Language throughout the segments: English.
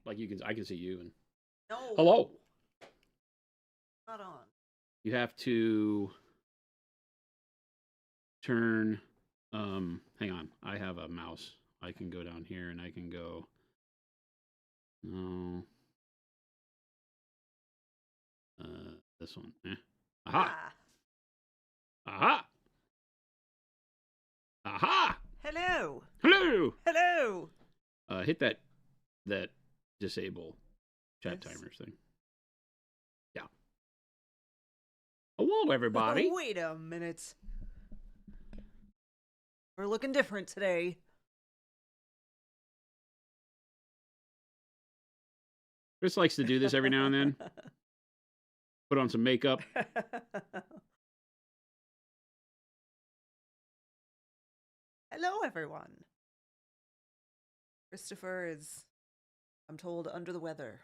Like I can see you. And No, hello. not on. You have to turn. Hang on. I have a mouse. I can go down here and I can go. No. This one. Aha. Ah, Aha. Aha. hello, Hello. hello. Hit that disable chat This. timers thing. Yeah. Hello, everybody. Wait a minute. We're looking different today. Chris likes to do this every now and then. Put on some makeup. Hello, everyone. Christopher is, I'm told, under the weather.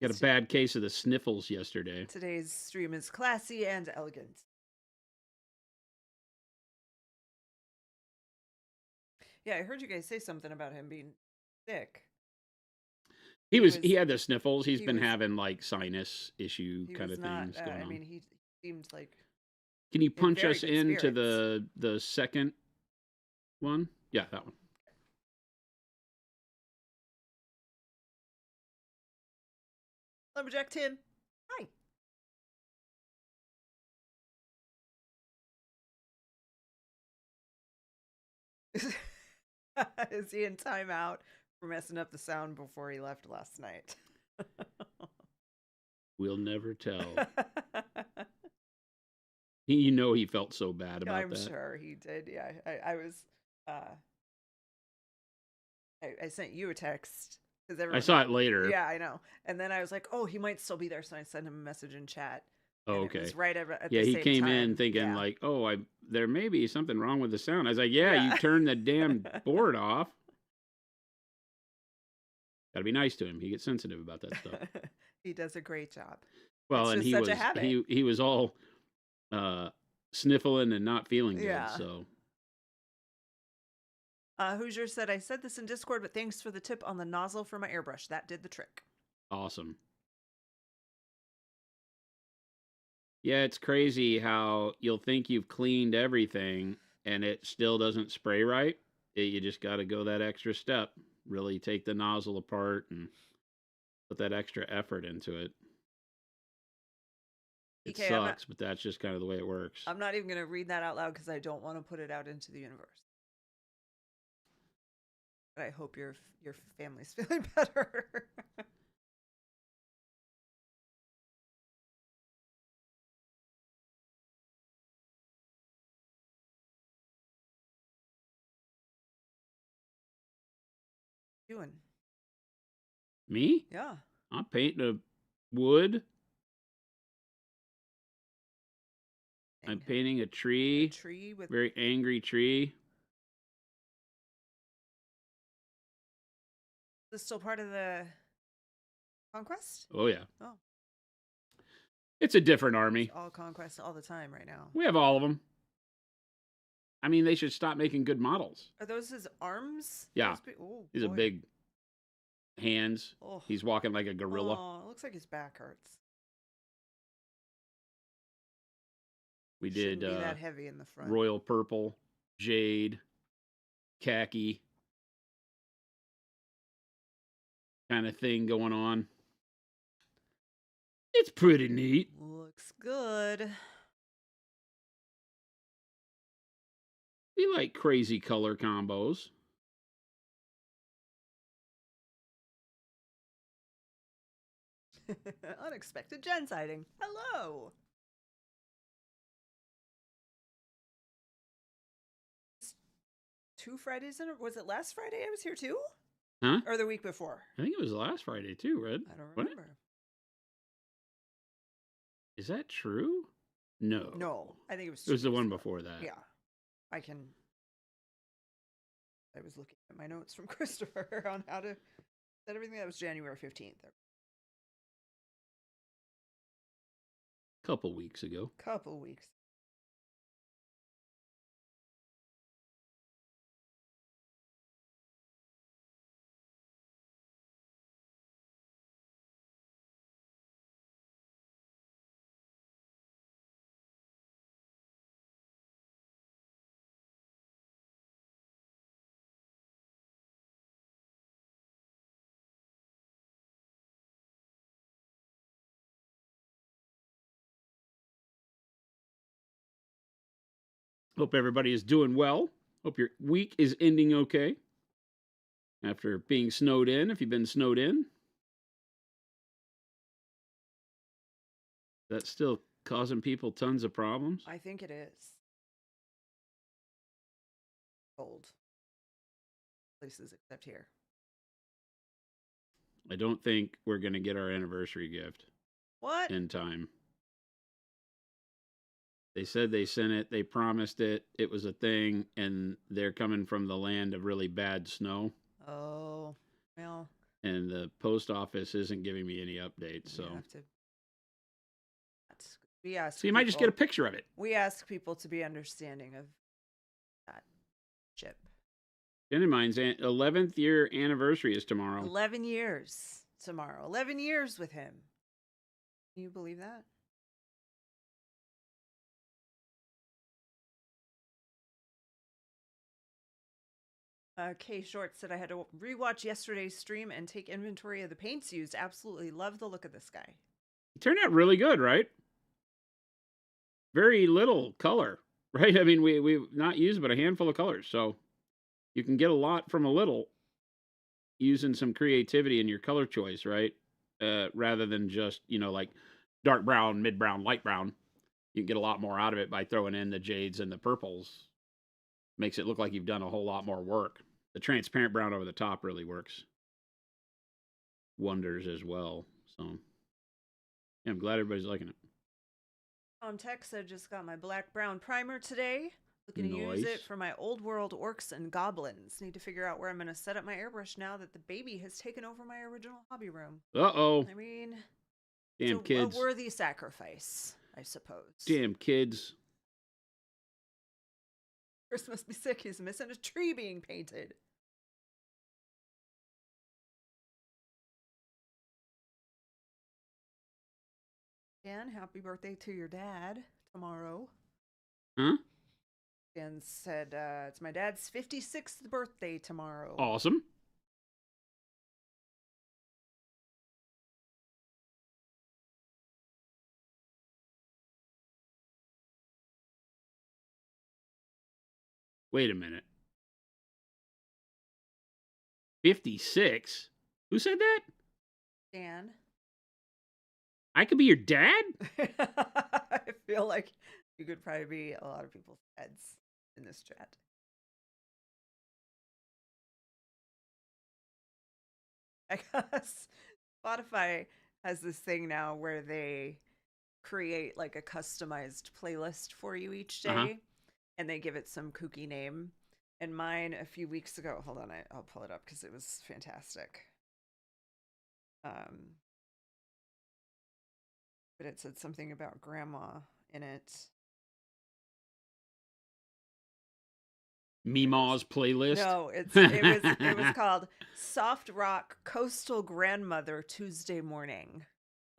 Got a bad case of the sniffles yesterday. Today's stream is classy and elegant. Yeah, I heard you guys say something about him being sick. He had the sniffles. He's been was- having like sinus issue He kind was of not. things going I on. mean, he seemed like. Can you punch very us good into spirits. the second one? Yeah, that one. Lumberjack Tim. Hi. Is he in timeout for messing up the sound before he left last night? We'll never tell. He felt so bad about that. I'm sure he did. Yeah, I was. I sent you a text because I saw it later. Yeah, I know. And then I was like, oh, he might still be there, so I sent him a message in chat. Oh, and okay. It was right at yeah, the he same came time. in thinking like, oh, there may be something wrong with the sound. I was like, yeah. You turned the damn board off. Got to be nice to him. He gets sensitive about that stuff. He does a great job. Well, it's and just such a habit. he was all sniffling and not feeling good. Yeah. So. Hoosier said, I said this in Discord, but thanks for the tip on the nozzle for my airbrush. That did the trick. Awesome. Yeah, it's crazy how you'll think you've cleaned everything and it still doesn't spray right. You just got to go that extra step. Really take the nozzle apart and put that extra effort into it. It sucks, but that's just kind of the way it works. I'm not even going to read that out loud because I don't want to put it out into the universe. But I hope your family's feeling better. Doing? Me? Yeah. I'm painting a wood. I'm painting a tree. With very angry tree. Is this still part of the conquest? Oh yeah. Oh. It's a different army. It's all conquest all the time right now. We have all of them. I mean, they should stop making good models. Are those his arms? Yeah. These are big hands. Oh. He's walking like a gorilla. Oh, it looks like his back hurts. We did be that heavy in the front. Royal purple, jade, khaki kind of thing going on. It's pretty neat. Looks good. We like crazy color combos. Unexpected gen sighting. Hello. Two Fridays in was it last Friday I was here too? Huh? Or the week before? I think it was last Friday too, Red. I don't remember. Is that true? No. No, I think it was. It was the one before that. Yeah, I was looking at my notes from Christopher on how to set everything. That was January 15th. Couple weeks ago. Couple weeks. Hope everybody is doing well. Hope your week is ending okay after being snowed in, if you've been snowed in. That's still causing people tons of problems. I think it is. Cold. Places except here. I don't think we're going to get our anniversary gift What? in time. They said they sent it, they promised it, it was a thing, and they're coming from the land of really bad snow. Oh, well. And the post office isn't giving me any updates, so. Have to. We ask. So you might just get a picture of it. We ask people to be understanding of that ship. And in mine's 11th year anniversary is tomorrow. 11 years tomorrow. 11 years with him. Can you believe that? Kay Short said I had to rewatch yesterday's stream and take inventory of the paints used. Absolutely love the look of this guy. It turned out really good, right? Very little color, right? I mean, we've not used but a handful of colors, so you can get a lot from a little using some creativity in your color choice, right? Rather than just, like dark brown, mid brown, light brown. You can get a lot more out of it by throwing in the jades and the purples. Makes it look like you've done a whole lot more work. The transparent brown over the top really works wonders as well. So, yeah, I'm glad everybody's liking it. Tech said just got my black brown primer today. Looking to use it for my old world orcs and goblins. Need to figure out where I'm going to set up my airbrush now that the baby has taken over my original hobby room. Uh-oh. I mean, damn it's kids. A worthy sacrifice, I suppose. Damn kids. Chris must be sick. He's missing a tree being painted. Dan, happy birthday to your dad tomorrow. Huh? Dan said, it's my dad's 56th birthday tomorrow. Awesome. Wait a minute. 56? Who said that? Dan. I could be your dad? I feel like you could probably be a lot of people's dads in this chat. I guess Spotify has this thing now where they create like a customized playlist for you each day, and they give it some kooky name. And mine a few weeks ago, hold on, I'll pull it up because it was fantastic. But it said something about grandma in it. Meemaw's playlist? No, it was called Soft Rock Coastal Grandmother Tuesday Morning.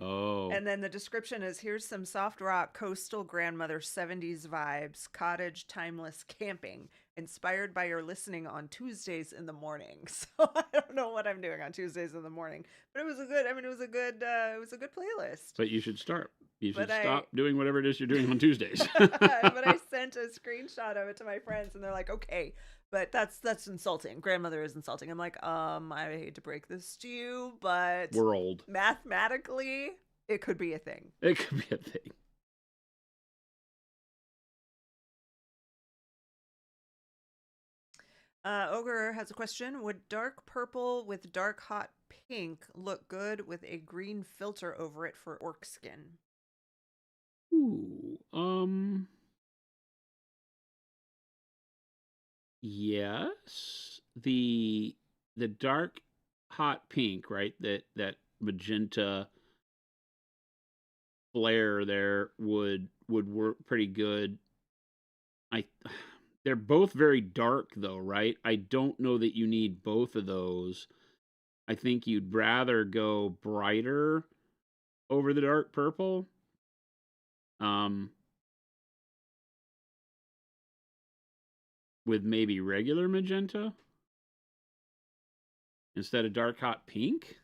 Oh. And then the description is, here's some soft rock coastal grandmother 70s vibes, cottage timeless camping, inspired by your listening on Tuesdays in the morning. So I don't know what I'm doing on Tuesdays in the morning, but it was a good playlist. But you should start. You should stop doing whatever it is you're doing on Tuesdays. But I sent a screenshot of it to my friends and they're like, okay, but that's insulting. Grandmother is insulting. I'm like, I hate to break this to you, but we're old. Mathematically, it could be a thing. It could be a thing. Ogre has a question. Would dark purple with dark hot pink look good with a green filter over it for orc skin? Ooh, yes. The dark hot pink, right? That magenta flare there would work pretty good. They're both very dark though, right? I don't know that you need both of those. I think you'd rather go brighter over the dark purple. With maybe regular magenta instead of dark hot pink.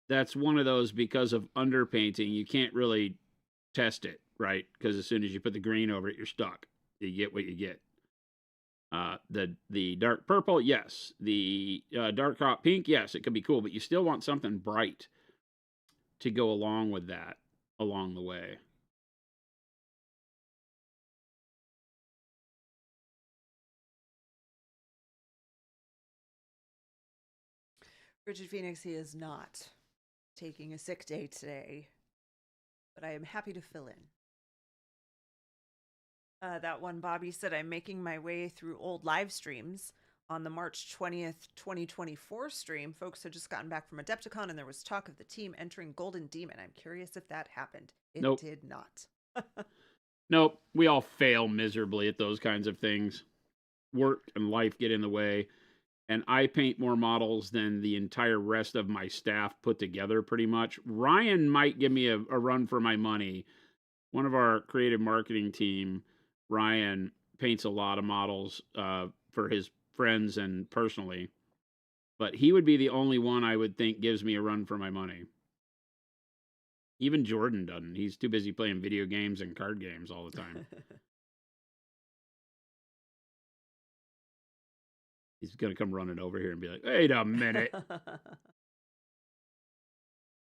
That's one of those, because of underpainting, you can't really test it, right? Because as soon as you put the green over it, you're stuck. You get what you get. The dark purple, yes. The dark hot pink, yes, it could be cool, but you still want something bright to go along with that along the way. Richard Phoenix, he is not taking a sick day today, but I am happy to fill in. That one, Bobby said, I'm making my way through old live streams. On the March 20th, 2024 stream, folks had just gotten back from Adepticon and there was talk of the team entering Golden Demon. I'm curious if that happened. It Nope. did not. Nope. We all fail miserably at those kinds of things. Work and life get in the way. And I paint more models than the entire rest of my staff put together, pretty much. Ryan might give me a run for my money. One of our creative marketing team, Ryan, paints a lot of models for his friends and personally. But he would be the only one I would think gives me a run for my money. Even Jordan doesn't. He's too busy playing video games and card games all the time. He's going to come running over here and be like, wait a minute.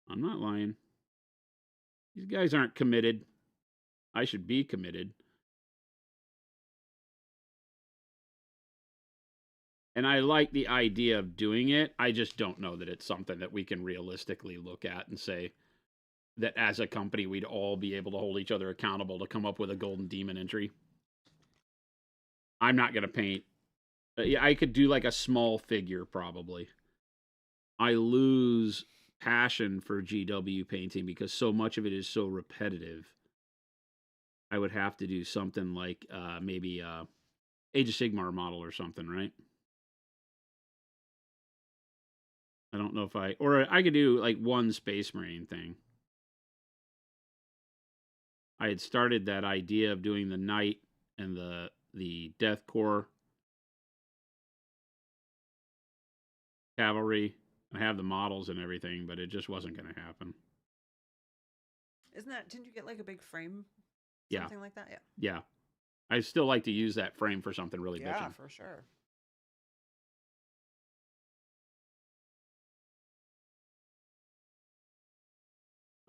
I'm not lying. These guys aren't committed. I should be committed. And I like the idea of doing it. I just don't know that it's something that we can realistically look at and say that as a company, we'd all be able to hold each other accountable to come up with a Golden Demon entry. I'm not going to paint. Yeah, I could do like a small figure probably. I lose passion for GW painting because so much of it is so repetitive. I would have to do something like maybe Age of Sigmar model or something, right? I don't know if or I could do like one Space Marine thing. I had started that idea of doing the Knight and the Death Corps cavalry. I have the models and everything, but it just wasn't going to happen. Didn't you get like a big frame? Yeah. Something like that? Yeah. Yeah. I still like to use that frame for something really bitchin'. Yeah, for sure.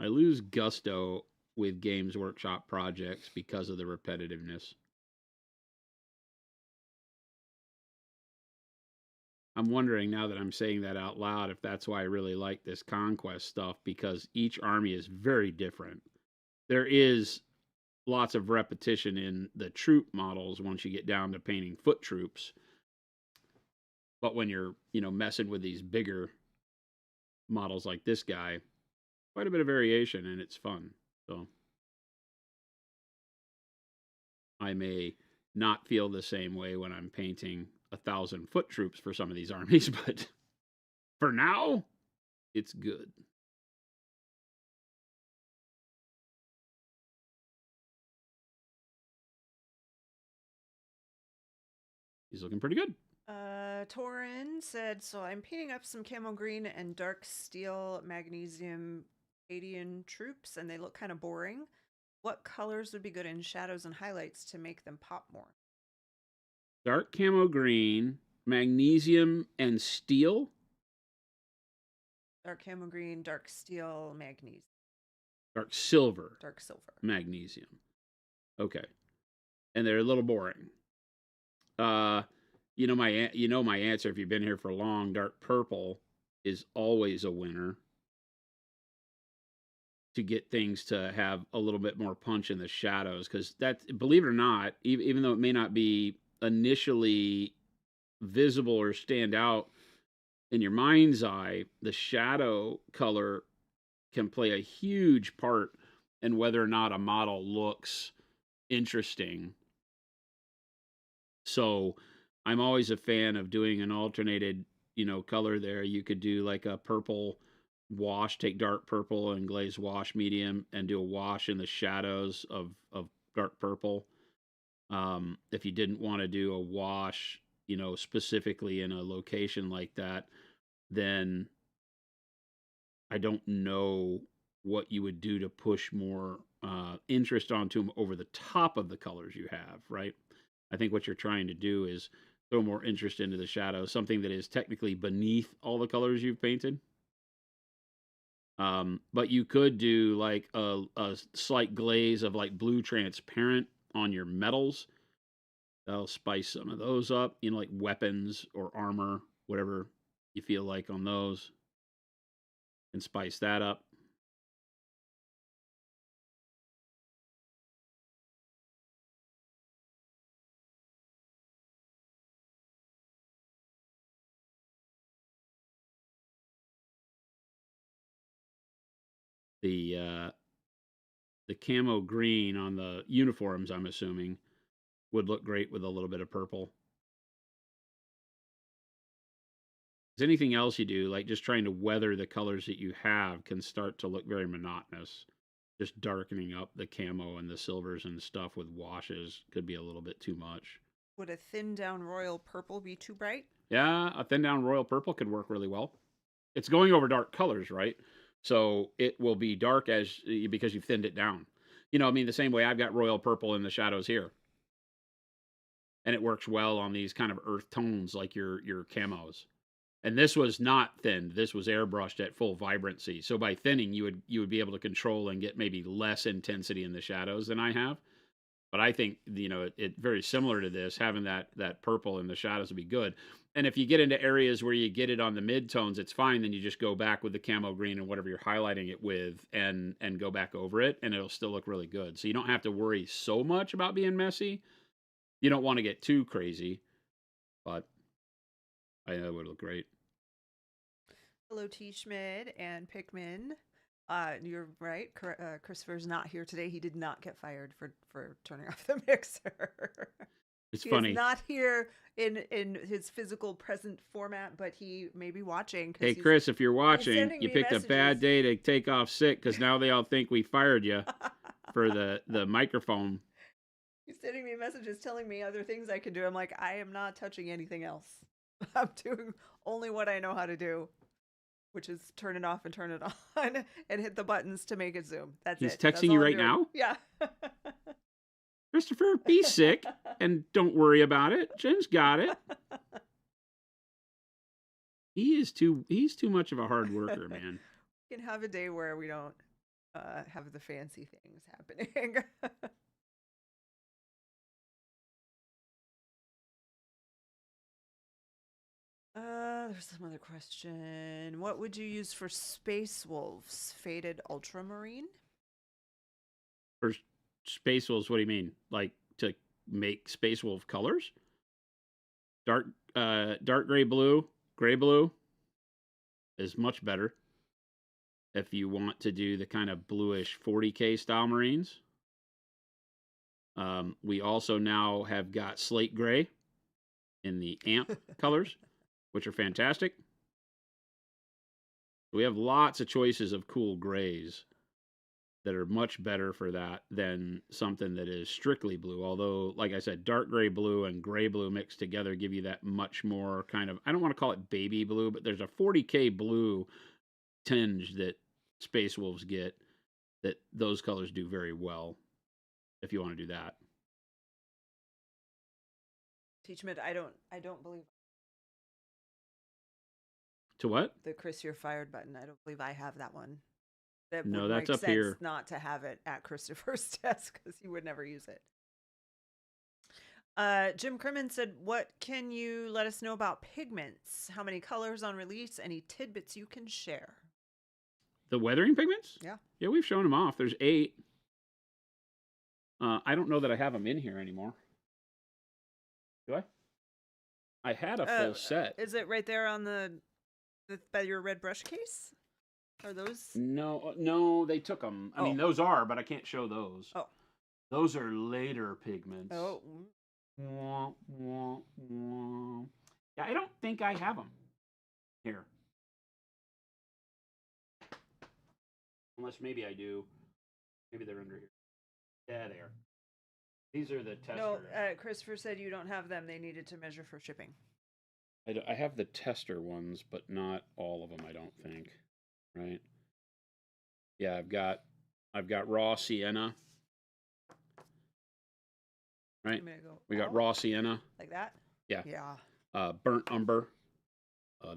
I lose gusto with Games Workshop projects because of the repetitiveness. I'm wondering now that I'm saying that out loud if that's why I really like this Conquest stuff, because each army is very different. There is lots of repetition in the troop models once you get down to painting foot troops. But when you're, messing with these bigger models like this guy, quite a bit of variation and it's fun. So I may not feel the same way when I'm painting 1,000 foot troops for some of these armies, but for now, it's good. He's looking pretty good. Torin said, so I'm painting up some camo green and dark steel magnesium Acadian troops, and they look kind of boring. What colors would be good in shadows and highlights to make them pop more? Dark camo green, magnesium, and steel. Dark camo green, dark steel, magnesium. Dark silver. Dark silver. Magnesium. Okay. And they're a little boring. My answer if you've been here for long. Dark purple is always a winner to get things to have a little bit more punch in the shadows, because that, believe it or not, even though it may not be initially visible or stand out in your mind's eye, the shadow color can play a huge part in whether or not a model looks interesting. So I'm always a fan of doing an alternated, color there. You could do like a purple wash, take dark purple and glaze wash medium and do a wash in the shadows of dark purple. If you didn't want to do a wash, specifically in a location like that, then I don't know what you would do to push more interest onto them over the top of the colors you have, right? I think what you're trying to do is throw more interest into the shadow, something that is technically beneath all the colors you've painted. But you could do like a slight glaze of like blue transparent on your metals. That'll spice some of those up, like weapons or armor, whatever you feel like on those, and spice that up. The uh, the camo green on the uniforms, I'm assuming, would look great with a little bit of purple. Is anything else you do, like just trying to weather the colors that you have, can start to look very monotonous. Just darkening up the camo and the silvers and stuff with washes could be a little bit too much. Would a thin down royal purple be too bright? Yeah, a thin down royal purple could work really well. It's going over dark colors, right? So it will be dark as because you've thinned it down. I mean, the same way I've got royal purple in the shadows here, and it works well on these kind of earth tones like your camos. And this was not thinned. This was airbrushed at full vibrancy. So by thinning, you would be able to control and get maybe less intensity in the shadows than I have. But I think it very similar to this, having that purple in the shadows would be good. And if you get into areas where you get it on the mid tones, it's fine. Then you just go back with the camo green and whatever you're highlighting it with, and go back over it, and it'll still look really good. So you don't have to worry so much about being messy. You don't want to get too crazy, but I know it would look great. Hello, T. Schmid and Pikmin. You're right. Christopher's not here today. He did not get fired for turning off the mixer. It's He funny. is not here in his physical present format, but he may be watching. Hey, Chris, if you're watching, sending you me picked a bad messages. day to take off sick because now they all think we fired you for the microphone. He's sending me messages telling me other things I can do. I'm like, I am not touching anything else. I'm doing only what I know how to do, which is turn it off and turn it on and hit the buttons to make it zoom. That's He's it. That's texting all you I'm right doing. now? Yeah. Christopher, be sick and don't worry about it. Jen's got it. He's too much of a hard worker, man. We can have a day where we don't have the fancy things happening. There's some other question. What would you use for Space Wolves? Faded ultramarine? For Space Wolves, what do you mean? Like to make Space Wolf colors? Dark gray blue is much better if you want to do the kind of bluish 40K style Marines. We also now have got slate gray in the amp colors, which are fantastic. We have lots of choices of cool grays that are much better for that than something that is strictly blue. Although, like I said, dark gray blue and gray blue mixed together give you that much more kind of, I don't want to call it baby blue, but there's a 40K blue tinge that Space Wolves get that those colors do very well if you want to do that. Teachment, I don't believe To what? the Chris you're fired button. I don't believe I have that one. That No, would that's make up sense here. not to have it at Christopher's desk because he would never use it. Jim Crimmin said, "What can you let us know about pigments? How many colors on release? Any tidbits you can share?" The weathering pigments? Yeah. Yeah, we've shown them off. There's 8. I don't know that I have them in here anymore. Do I? I had a full set. Is it right there on the by your red brush case? Are those? No, they took them. I mean, those are, but I can't show those. Oh. Those are later pigments. Oh. Wah, wah, wah. Yeah, I don't think I have them here. Unless maybe I do. Maybe they're under here. Yeah, they are. These are the testers. No, Christopher said you don't have them. They needed to measure for shipping. I have the tester ones, but not all of them, I don't think. Right? Yeah, I've got raw sienna, right? I'm gonna go We got out raw sienna. like that. Yeah. Yeah. Burnt umber.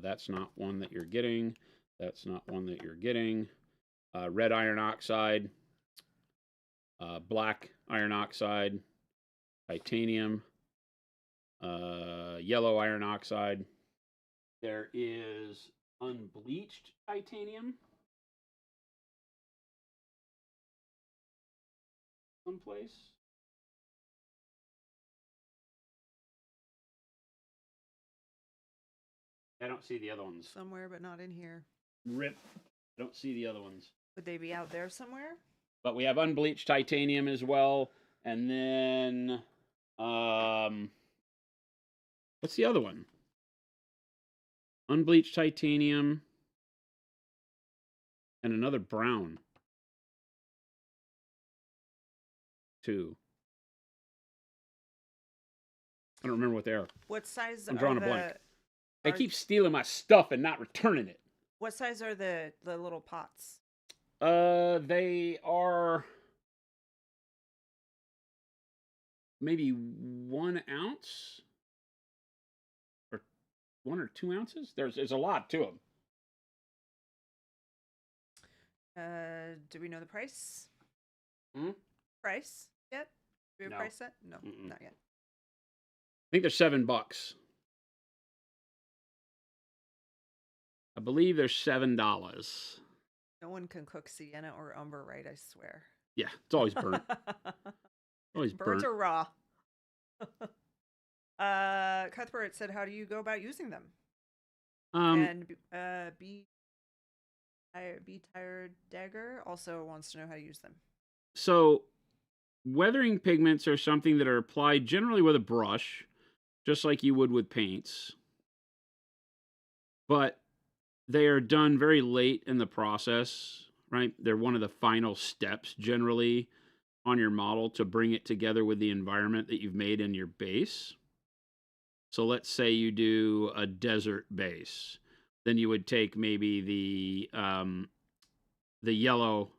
That's not one that you're getting. That's not one that you're getting. Red iron oxide, black iron oxide, titanium, yellow iron oxide. There is unbleached titanium someplace. I don't see the other ones. Somewhere, but not in here. Rip. I don't see the other ones. Would they be out there somewhere? But we have unbleached titanium as well. And then, what's the other one? Unbleached titanium and another brown. Two. I don't remember what they are. What size I'm are drawing a the? blank. They Are, keep stealing my stuff and not returning it. what size are the little pots? They are maybe 1 ounce or 1 or 2 ounces. There's a lot to them. Do we know the price? Hmm? Price yet? Do we have No. a price set? No, Mm-mm. not yet. I think they're $7. I believe they're $7. No one can cook sienna or umber right, I swear. Yeah, it's always burnt. Always Burnt burnt. or raw? Cuthbert said, "How do you go about using them?" And B Tired Dagger also wants to know how to use them. So weathering pigments are something that are applied generally with a brush, just like you would with paints. But they are done very late in the process, right? They're one of the final steps generally on your model to bring it together with the environment that you've made in your base. So let's say you do a desert base, then you would take maybe the yellow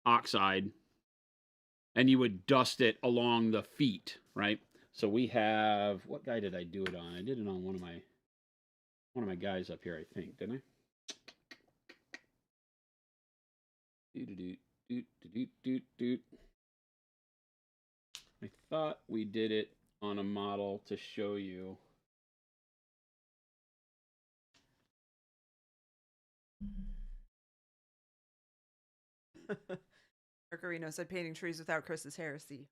oxide and you would dust it along the feet, right? So we have, what guy did I do it on? I did it on one of my guys up here, I think, didn't I? I thought we did it on a model to show you. Mercurino said, "Painting trees without Chris is heresy."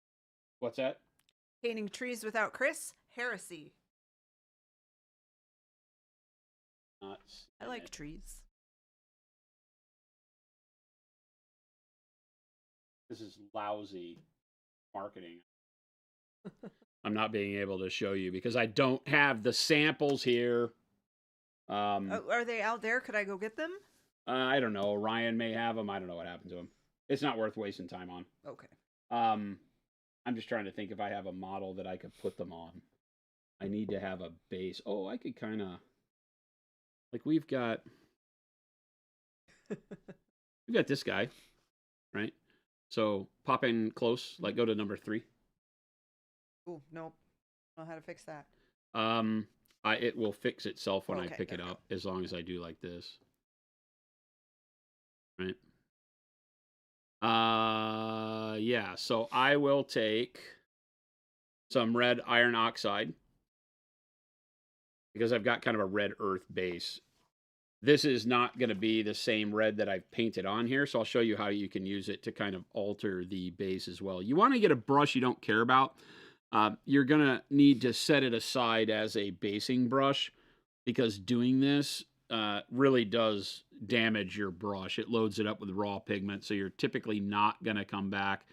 What's that? Painting trees without Chris, heresy. I like trees. This is lousy marketing. I'm not being able to show you because I don't have the samples here. Are they out there? Could I go get them? I don't know. Ryan may have them. I don't know what happened to them. It's not worth wasting time on. Okay. I'm just trying to think if I have a model that I could put them on. I need to have a base. Oh, I could kind of, like, we've got this guy, right? So pop in close, like go to number 3. Oh, nope. I don't know how to fix that. It will fix itself when I Okay, pick there it we up, as long as I do like this. Right? Yeah, so I will take some red iron oxide because I've got kind of a red earth base. This is not going to be the same red that I've painted on here, so I'll show you how you can use it to kind of alter the base as well. You want to get a brush you don't care about. You're going to need to set it aside as a basing brush because doing this really does damage your brush. It loads it up with raw pigment, so you're typically not going to come back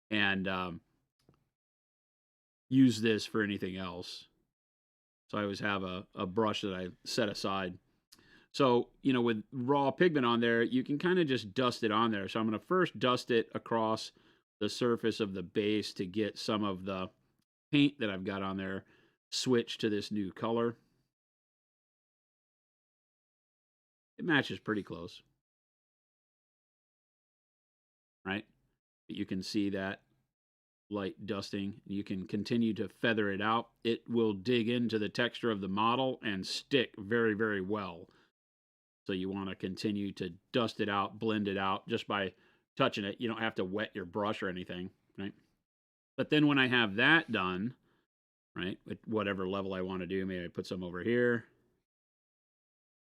and use this for anything else. So I always have a brush that I set aside. So, with raw pigment on there, you can kind of just dust it on there. So I'm going to first dust it across the surface of the base to get some of the paint that I've got on there switched to this new color. It matches pretty close, right? You can see that light dusting. You can continue to feather it out. It will dig into the texture of the model and stick very, very well. So you want to continue to dust it out, blend it out just by touching it. You don't have to wet your brush or anything, right? But then when I have that done, right, at whatever level I want to do, maybe I put some over here.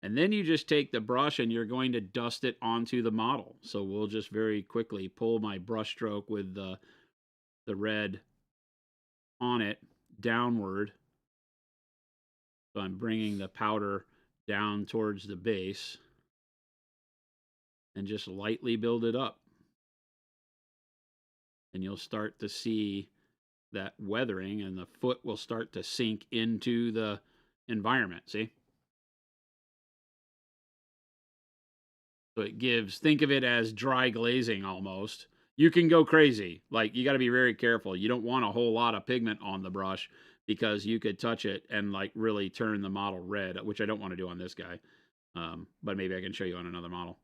And then you just take the brush and you're going to dust it onto the model. So we'll just very quickly pull my brush stroke with the red on it downward. So I'm bringing the powder down towards the base and just lightly build it up. And you'll start to see that weathering, and the foot will start to sink into the environment. See? So it gives, think of it as dry glazing almost. You can go crazy. Like, you got to be very careful. You don't want a whole lot of pigment on the brush because you could touch it and like really turn the model red, which I don't want to do on this guy. But maybe I can show you on another model.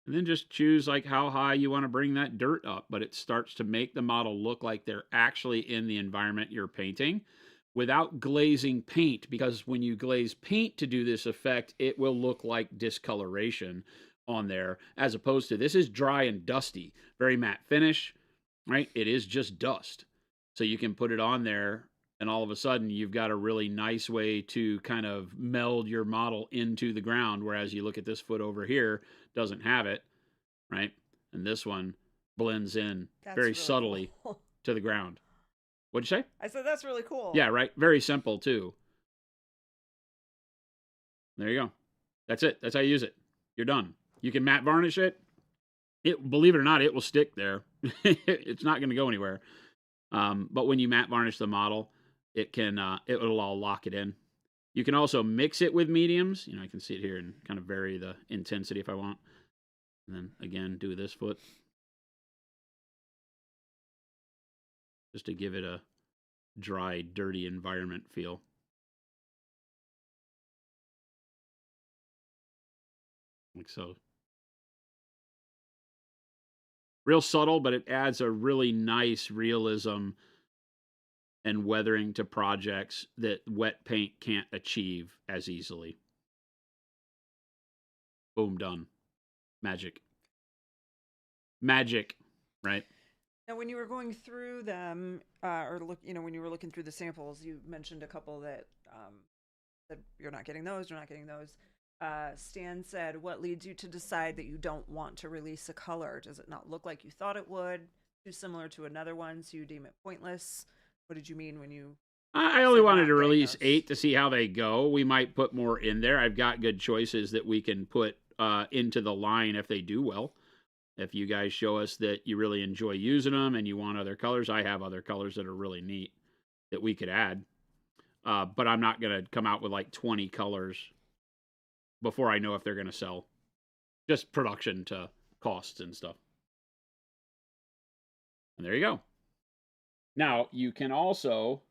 And then just choose like how high you want to bring that dirt up, but it starts to make the model look like they're actually in the environment you're painting without glazing paint, because when you glaze paint to do this effect, it will look like discoloration on there, as opposed to this is dry and dusty, very matte finish, right? It is just dust. So you can put it on there and all of a sudden you've got a really nice way to kind of meld your model into the ground, whereas you look at this foot over here, doesn't have it, right? And this one blends in very That's really cool. subtly to the ground. What'd you say? I said that's really cool. Yeah, right. Very simple too. There you go. That's it. That's how you use it. You're done. You can matte varnish it. It, believe it or not, it will stick there. It's not going to go anywhere. But when you matte varnish the model, it can it will all lock it in. You can also mix it with mediums. You know, I can see it here and kind of vary the intensity if I want. And then again, do this foot just to give it a dry, dirty environment feel. Like so. Real subtle, but it adds a really nice realism and weathering to projects that wet paint can't achieve as easily. Boom, done. Magic. Magic, right? Now, when you were going through them, or look, when you were looking through the samples, you mentioned a couple that you're not getting those, you're not getting those. Stan said, "What leads you to decide that you don't want to release a color? Does it not look like you thought it would? Too similar to another one, so you deem it pointless? What did you mean when you I only said wanted to not getting release those?" 8 to see how they go. We might put more in there. I've got good choices that we can put into the line if they do well. If you guys show us that you really enjoy using them and you want other colors, I have other colors that are really neat that we could add. But I'm not going to come out with like 20 colors before I know if they're going to sell. Just production to costs and stuff. And there you go. Now, you can also,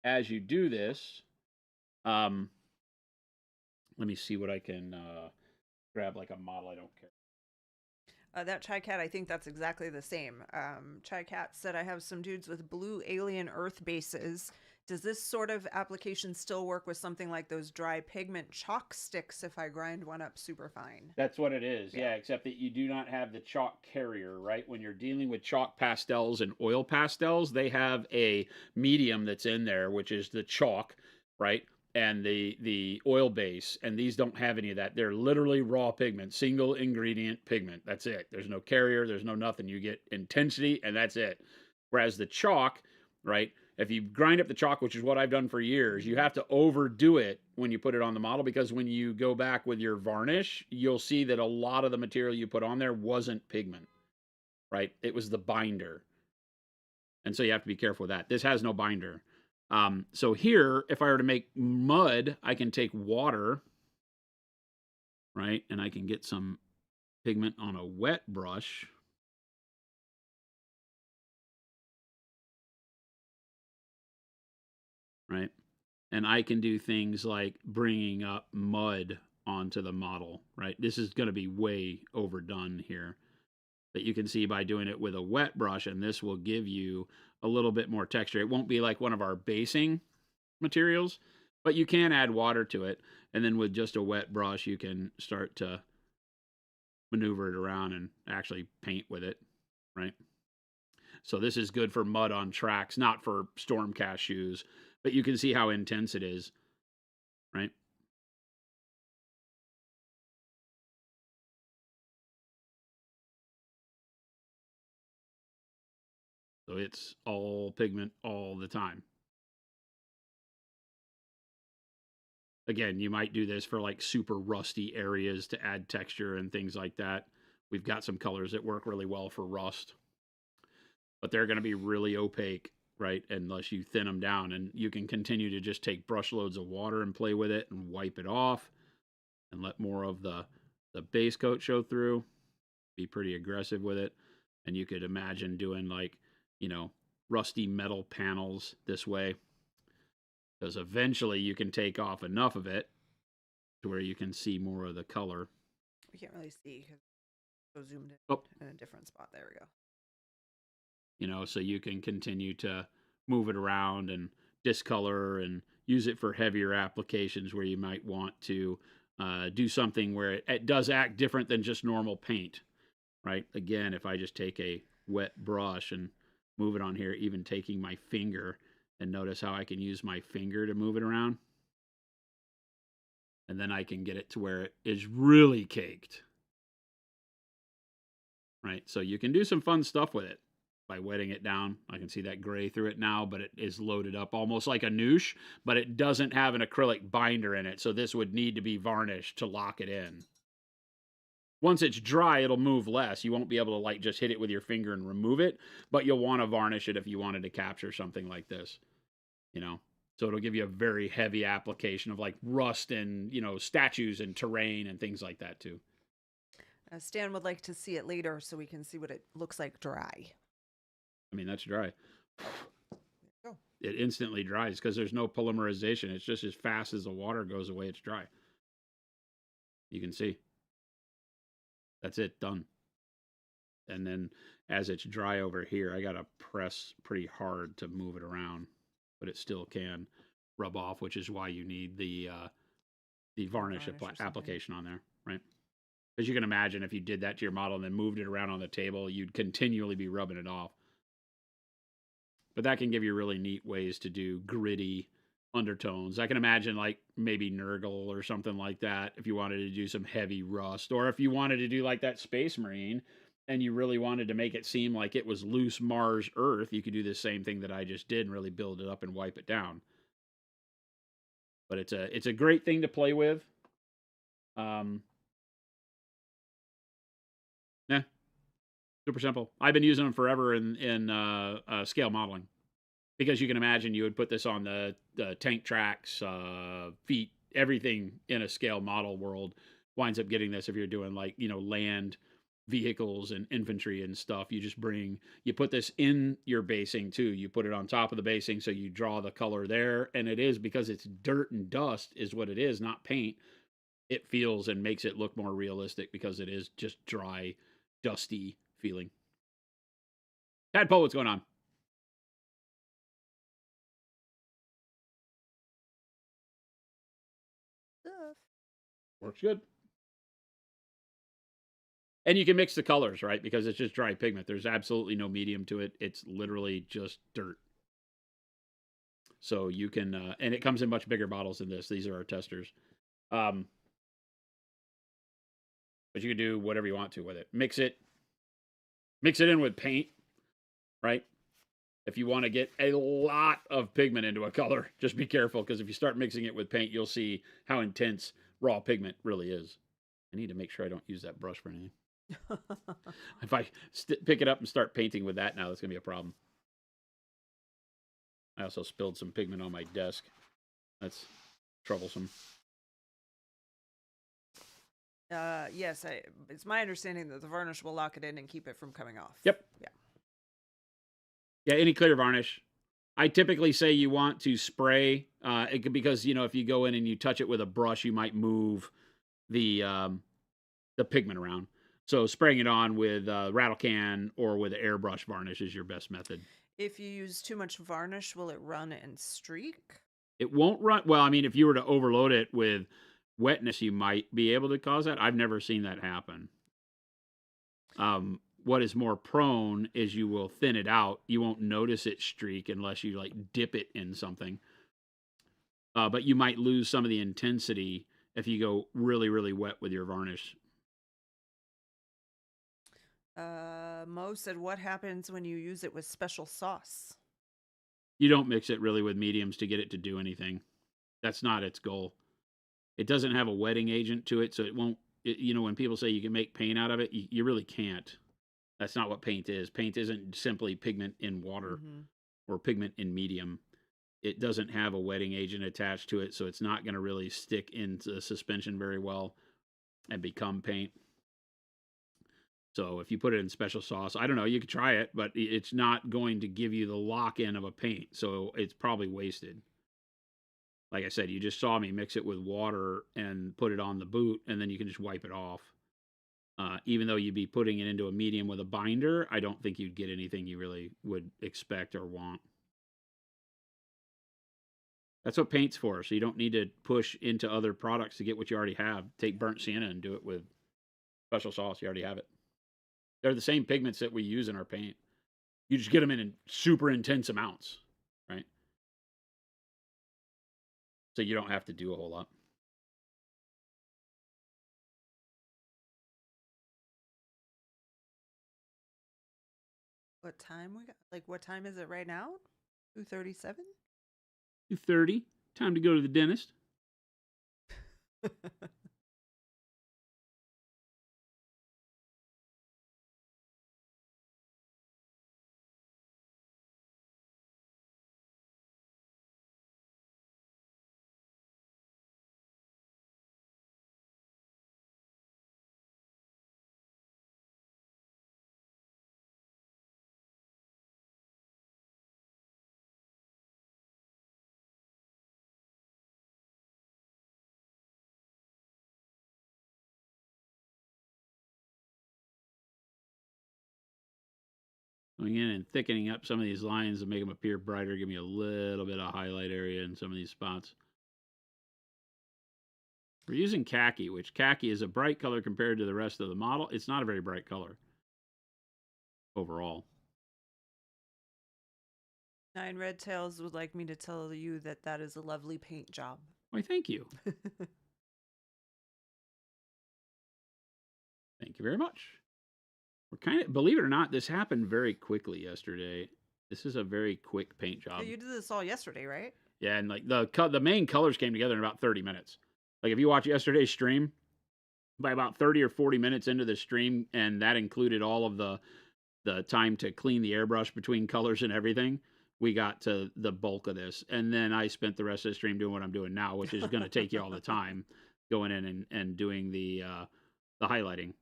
as you do this, let me see what I can grab, like a model. I don't care. That Chai Cat, I think that's exactly the same. Chai Cat said, "I have some dudes with blue alien Earth bases. Does this sort of application still work with something like those dry pigment chalk sticks if I grind one up super fine?" That's what it is, Yeah. yeah, except that you do not have the chalk carrier, right? When you're dealing with chalk pastels and oil pastels, they have a medium that's in there, which is the chalk, right? And the oil base, and these don't have any of that. They're literally raw pigment, single ingredient pigment. That's it. There's no carrier, there's no nothing. You get intensity, and that's it. Whereas the chalk, right? If you grind up the chalk, which is what I've done for years, you Mm-hmm. have to overdo it when you put it on the model, because when you go back with your varnish, you'll see that a lot of the material you put on there wasn't pigment, right? It was the binder. And so you have to be careful with that. This has no binder. So here, if I were to make mud, I can take water, right? And I can get some pigment on a wet brush, right? And I can do things like bringing up mud onto the model, right? This is going to be way overdone here. But you can see by doing it with a wet brush, and this will give you a little bit more texture. It won't be like one of our basing materials, but you can add water to it. And then with just a wet brush, you can start to maneuver it around and actually paint with it, right? So this is good for mud on tracks, not for stormcast shoes, but you can see how intense it is, right? So it's all pigment all the time. Again, you might do this for like super rusty areas to add texture and things like that. We've got some colors that work really well for rust, but they're going to be really opaque, right? Unless you thin them down, and you can continue to just take brush loads of water and play with it and wipe it off and let more of the base coat show through. Be pretty aggressive with it. And you could imagine doing like, you know, rusty metal panels this way, because eventually you can take off enough of it to where you can see more of the color. We can't really see because it's so zoomed Oh, in a different spot. There we go. you know, so you can continue to move it around and discolor and use it for heavier applications where you might want to do something where it does act different than just normal paint, right? Again, if I just take a wet brush and move it on here, even taking my finger, and notice how I can use my finger to move it around. And then I can get it to where it is really caked, right? So you can do some fun stuff with it by wetting it down. I can see that gray through it now, but it is loaded up almost like a noosh, but it doesn't have an acrylic binder in it. So this would need to be varnished to lock it in. Once it's dry, it'll move less. You won't be able to like just hit it with your finger and remove it, but you'll want to varnish it if you wanted to capture something like this, you know. So it'll give you a very heavy application of like rust and, you know, statues and terrain and things like that too. Stan would like to see it later so we can see what it looks like dry. I mean, that's dry. Go. It instantly dries because there's no polymerization. It's just as fast as the water goes away, it's dry. You can see. That's it, done. And then as it's dry over here, I got to press pretty hard to move it around, but it still can rub off, which is why you need the varnish application on there, right? Because you can imagine if you did that to your model and then moved it around on the table, you'd continually be rubbing it off. But that can give you really neat ways to do gritty undertones. I can imagine like maybe Nurgle or something like that if you wanted to do some heavy rust, or if you wanted to do like that Space Marine and you really wanted to make it seem like it was loose Mars Earth, you could do the same thing that I just did and really build it up and wipe it down. But it's a great thing to play with. Yeah, super simple. I've been using them forever in scale modeling, because you can imagine you would put this on the tank tracks, feet, everything in a scale model world winds up getting this. If you're doing like, you know, land vehicles and infantry and stuff, you put this in your basing too. You put it on top of the basing, so you draw the color there, and it is, because it's dirt and dust is what it is, not paint. It feels and makes it look more realistic because it is just dry, dusty feeling. Tadpole, what's going on? Stuff. Works good. And you can mix the colors, right? Because it's just dry pigment. There's absolutely no medium to it. It's literally just dirt. So you can, and it comes in much bigger bottles than this. These are our testers. But you can do whatever you want to with it. Mix it in with paint, right? If you want to get a lot of pigment into a color, just be careful, because if you start mixing it with paint, you'll see how intense raw pigment really is. I need to make sure I don't use that brush for anything. If I pick it up and start painting with that now, that's going to be a problem. I also spilled some pigment on my desk. That's troublesome. Yes, it's my understanding that the varnish will lock it in and keep it from coming off. Yep. Yeah. Yeah, any clear varnish. I typically say you want to spray, because, you know, if you go in and you touch it with a brush, you might move the um, the pigment around. So spraying it on with rattle can or with airbrush varnish is your best method. If you use too much varnish, will it run and streak? It won't run well. I mean, if you were to overload it with wetness, you might be able to cause that. I've never seen that happen. What is more prone is you will thin it out. You won't notice it streak unless you like dip it in something. But you might lose some of the intensity if you go really, really wet with your varnish. Mo said, what happens when you use it with special sauce? You don't mix it really with mediums to get it to do anything. That's not its goal. It doesn't have a wetting agent to it, so it won't. When people say you can make paint out of it, you really can't. That's not what paint is. Paint isn't simply pigment in water Mm-hmm. or pigment in medium. It doesn't have a wetting agent attached to it, so it's not going to really stick into suspension very well and become paint. So if you put it in special sauce, I don't know, you could try it, but it's not going to give you the lock in of a paint. So it's probably wasted. Like I said, you just saw me mix it with water and put it on the boot, and then you can just wipe it off. Even though you'd be putting it into a medium with a binder, I don't think you'd get anything you really would expect or want. That's what paint's for. So you don't need to push into other products to get what you already have. Take burnt sienna and do it with special sauce. You already have it. They're the same pigments that we use in our paint. You just get them in super intense amounts, right? So you don't have to do a whole lot. What time we got? Like, what time is it right now? 2:37? 2:30. Time to go to the dentist. Going in and thickening up some of these lines to make them appear brighter, give me a little bit of highlight area in some of these spots. We're using khaki, which khaki is a bright color compared to the rest of the model. It's not a very bright color overall. Nine Red Tails would like me to tell you that that is a lovely paint job. Why, thank you. Thank you very much. We're kind of, believe it or not, this happened very quickly yesterday. This is a very quick paint job. Yeah, you did this all yesterday, right? Yeah, and like the main colors came together in about 30 minutes. Like if you watch yesterday's stream, by about 30 or 40 minutes into the stream, and that included all of the time to clean the airbrush between colors and everything, we got to the bulk of this. And then I spent the rest of the stream doing what I'm doing now, which is going to take you all the time going in and doing the highlighting.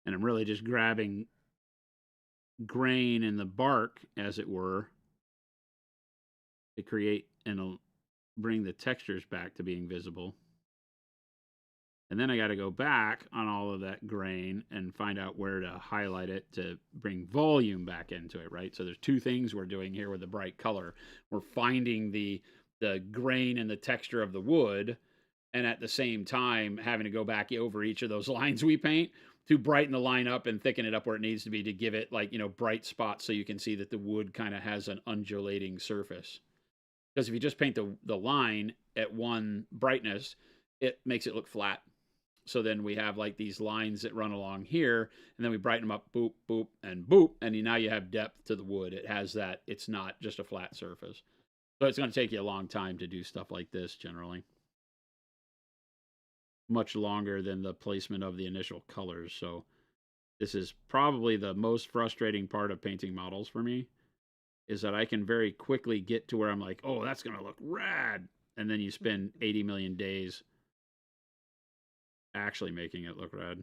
And I'm really just grabbing grain in the bark, as it were, to create and bring the textures back to being visible. And then I got to go back on all of that grain and find out where to highlight it to bring volume back into it, right? So there's two things we're doing here with the bright color. We're finding the grain and the texture of the wood, and at the same time having to go back over each of those lines we paint to brighten the line up and thicken it up where it needs to be to give it like, bright spots so you can see that the wood kind of has an undulating surface. Because if you just paint the line at one brightness, it makes it look flat. So then we have like these lines that run along here, and then we brighten them up, boop, boop, and boop, and now you have depth to the wood. It has that. It's not just a flat surface. So it's going to take you a long time to do stuff like this generally. Much longer than the placement of the initial colors. So this is probably the most frustrating part of painting models for me, is that I can very quickly get to where I'm like, oh, that's going to look rad. And then you spend 80 million days actually making it look rad.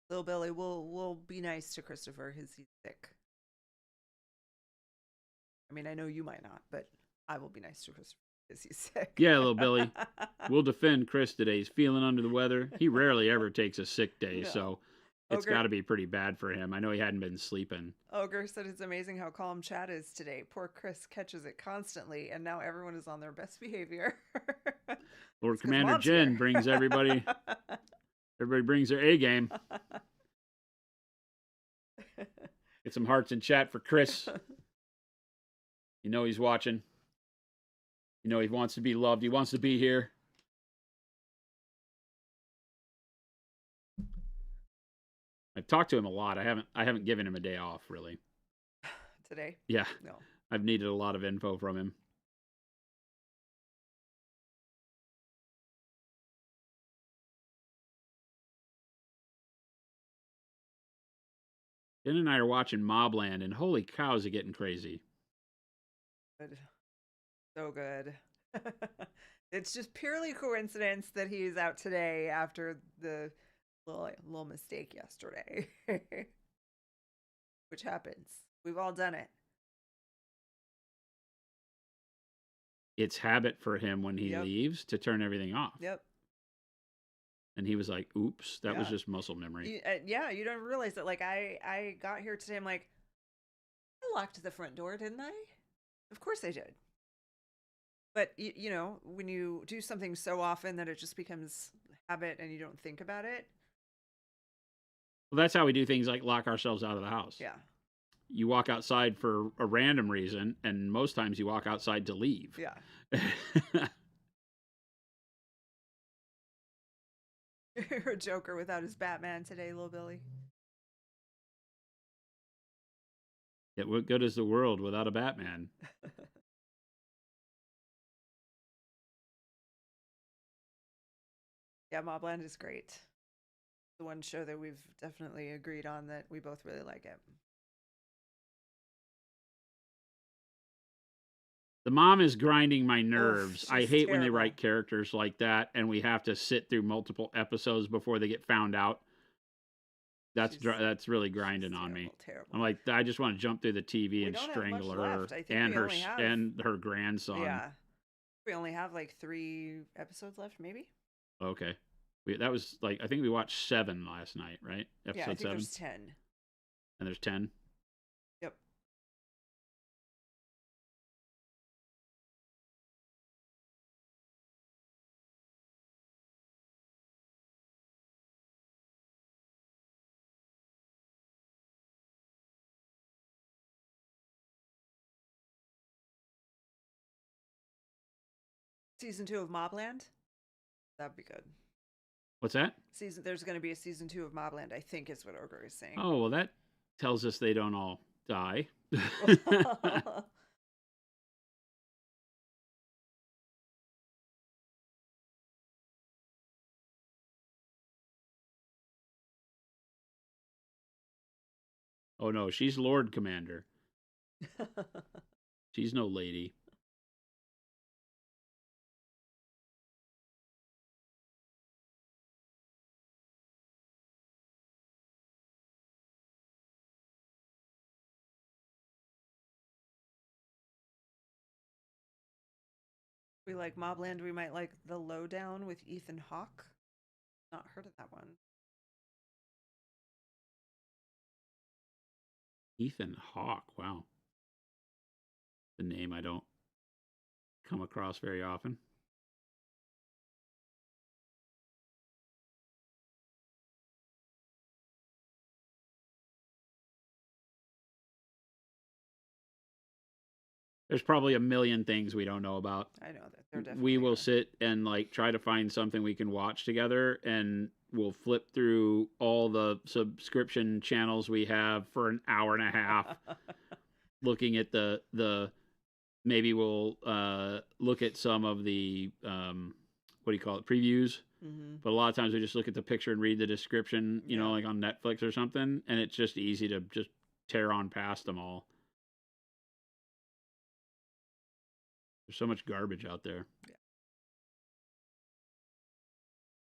Little Billy, we'll be nice to Christopher because he's sick. I mean, I know you might not, but I will be nice to Christopher because he's sick. Yeah, little Billy. We'll defend Chris today. He's feeling under the weather. He rarely ever takes a sick day, No. so it's got Ogre to be pretty bad for him. I know he hadn't been sleeping. Ogre said it's amazing how calm Chad is today. Poor Chris catches it constantly, and now everyone is on their best behavior. Lord It's because Commander mom's Jen here. brings everybody. Everybody brings their A game. Get some hearts in chat for Chris. You know he's watching. You know he wants to be loved. He wants to be here. I've talked to him a lot. I haven't given him a day off really. Today? Yeah. No. I've needed a lot of info from him. Jen and I are watching Mobland, and holy cow, is it getting crazy. Good. So good. It's just purely coincidence that he's out today after the little mistake yesterday. Which happens. We've all done it. It's habit for him when he Yep. leaves to turn everything off. Yep. And he was like, oops, that was Yeah. just muscle memory. Yeah, you don't realize that. Like, I got here today. I'm like, I locked the front door, didn't I? Of course I did. But you know, when you do something so often that it just becomes habit and you don't think about it. Well, that's how we do things like lock ourselves out of the house. Yeah. You walk outside for a random reason, and most times you walk outside to leave. Yeah. You're a Joker without his Batman today, little Billy. Yet what good is the world without a Batman? Yeah, Mobland is great. The one show that we've definitely agreed on that we both really like it. The mom is grinding my nerves. Oof, I she's hate when they terrible. write characters like that and we have to sit through multiple episodes before they get found out. That's really grinding on me. Terrible. I'm like, I just want to jump through the TV We and don't have strangle much her left. I think and we her only have and her grandson. Yeah. We only have like 3 episodes left, maybe. Okay. That was like I think we watched 7 last night, right? Yeah, I Episode think 7. there's 10. And there's 10. Yep. Season 2 of Mobland. That'd be good. What's that? There's going to be a season 2 of Mobland, I think is what Ogre is saying. Oh, well that tells us they don't all die. Oh no, she's Lord Commander. She's no lady. We like Mobland. We might like The Lowdown with Ethan Hawke. Not heard of that one. Ethan Hawke. Wow. The name I don't come across very often. There's probably a million things we don't know about. I know that they're definitely We will good. sit and like try to find something we can watch together, and will flip through all the subscription channels we have for an hour and a half, looking at the maybe we'll look at some of the what do you call it, previews. Mm-hmm. But a lot of times we just look at the picture and read the description, you know, like on Netflix or something, and it's just easy to just tear on past them all. There's so much garbage out there. Yeah.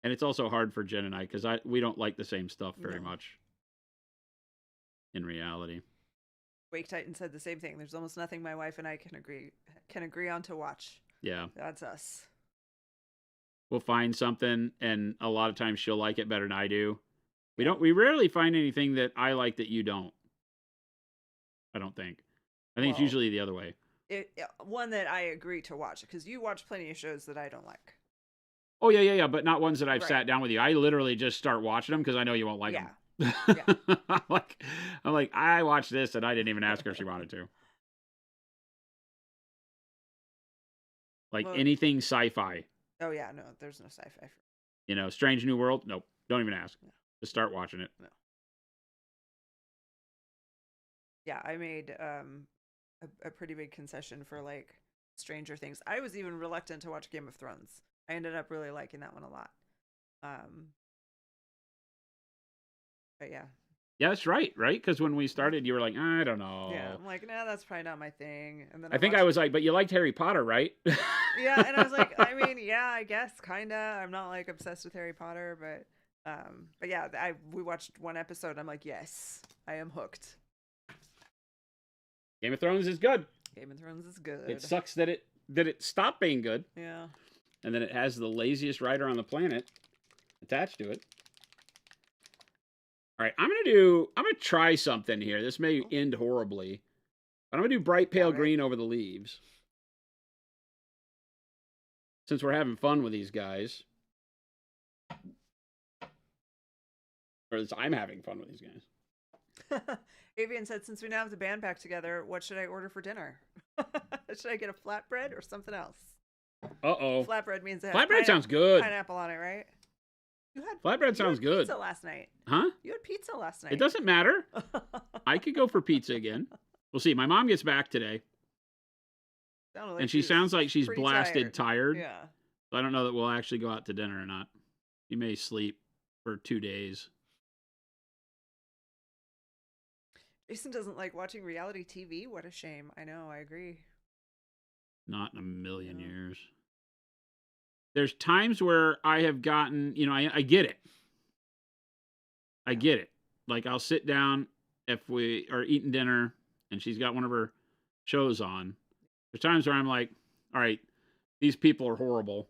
And it's also hard for Jen and I because we don't like the same stuff very much in reality. Wake Titan said the same thing. There's almost nothing my wife and I can agree on to watch. Yeah. That's us. We'll find something, and a lot of times she'll like it better than I do. We rarely find anything that I like that you don't. I don't think. I think it's usually the other way. One that I agree to watch, because you watch plenty of shows that I don't like. Oh yeah, but not ones that I've sat down with you. I literally just start watching them because I know you won't like them. Yeah. I'm like, I watched this and I didn't even ask her if she wanted to. Like anything sci-fi. Oh yeah, no, there's no sci-fi. You know, Strange New World? Nope. Don't even ask. No. Just start watching it. No. Yeah, I made a pretty big concession for like Stranger Things. I was even reluctant to watch Game of Thrones. I ended up really liking that one a lot. But yeah. Yeah, that's right? Because when we started, you were like, I don't know. Yeah, I'm like, nah, that's probably not my thing. And then I think I was like, but you liked Harry Potter, right? Yeah, and I was like, I mean, yeah, I guess, kinda. I'm not like obsessed with Harry Potter, but yeah, we watched one episode. I'm like, yes, I am hooked. Game of Thrones is good. Game of Thrones is good. It sucks that it stopped being good. Yeah. And then it has the laziest writer on the planet attached to it. All right, I'm gonna try something here. This may end horribly, but I'm gonna do bright pale green over the leaves. Since we're having fun with these guys. Or I'm having fun with these guys. Avian said, since we now have the band back together, what should I order for dinner? Should I get a flatbread or something else? Uh-oh. Flatbread means it has flatbread sounds good. Pineapple on it, right? Flatbread sounds good. Pizza last night. Huh? You had pizza last night. It doesn't matter. I could go for pizza again. We'll see. My mom gets back today. Like and she sounds like she's blasted tired. Yeah. So I don't know that we'll actually go out to dinner or not. She may sleep for 2 days. Jason doesn't like watching reality TV. What a shame. I know. I agree. Not in a million years. There's times where I have gotten, you know, I get it. I get it. Like, I'll sit down if we are eating dinner and she's got one of her shows on. There's times where I'm like, all right, these people are horrible,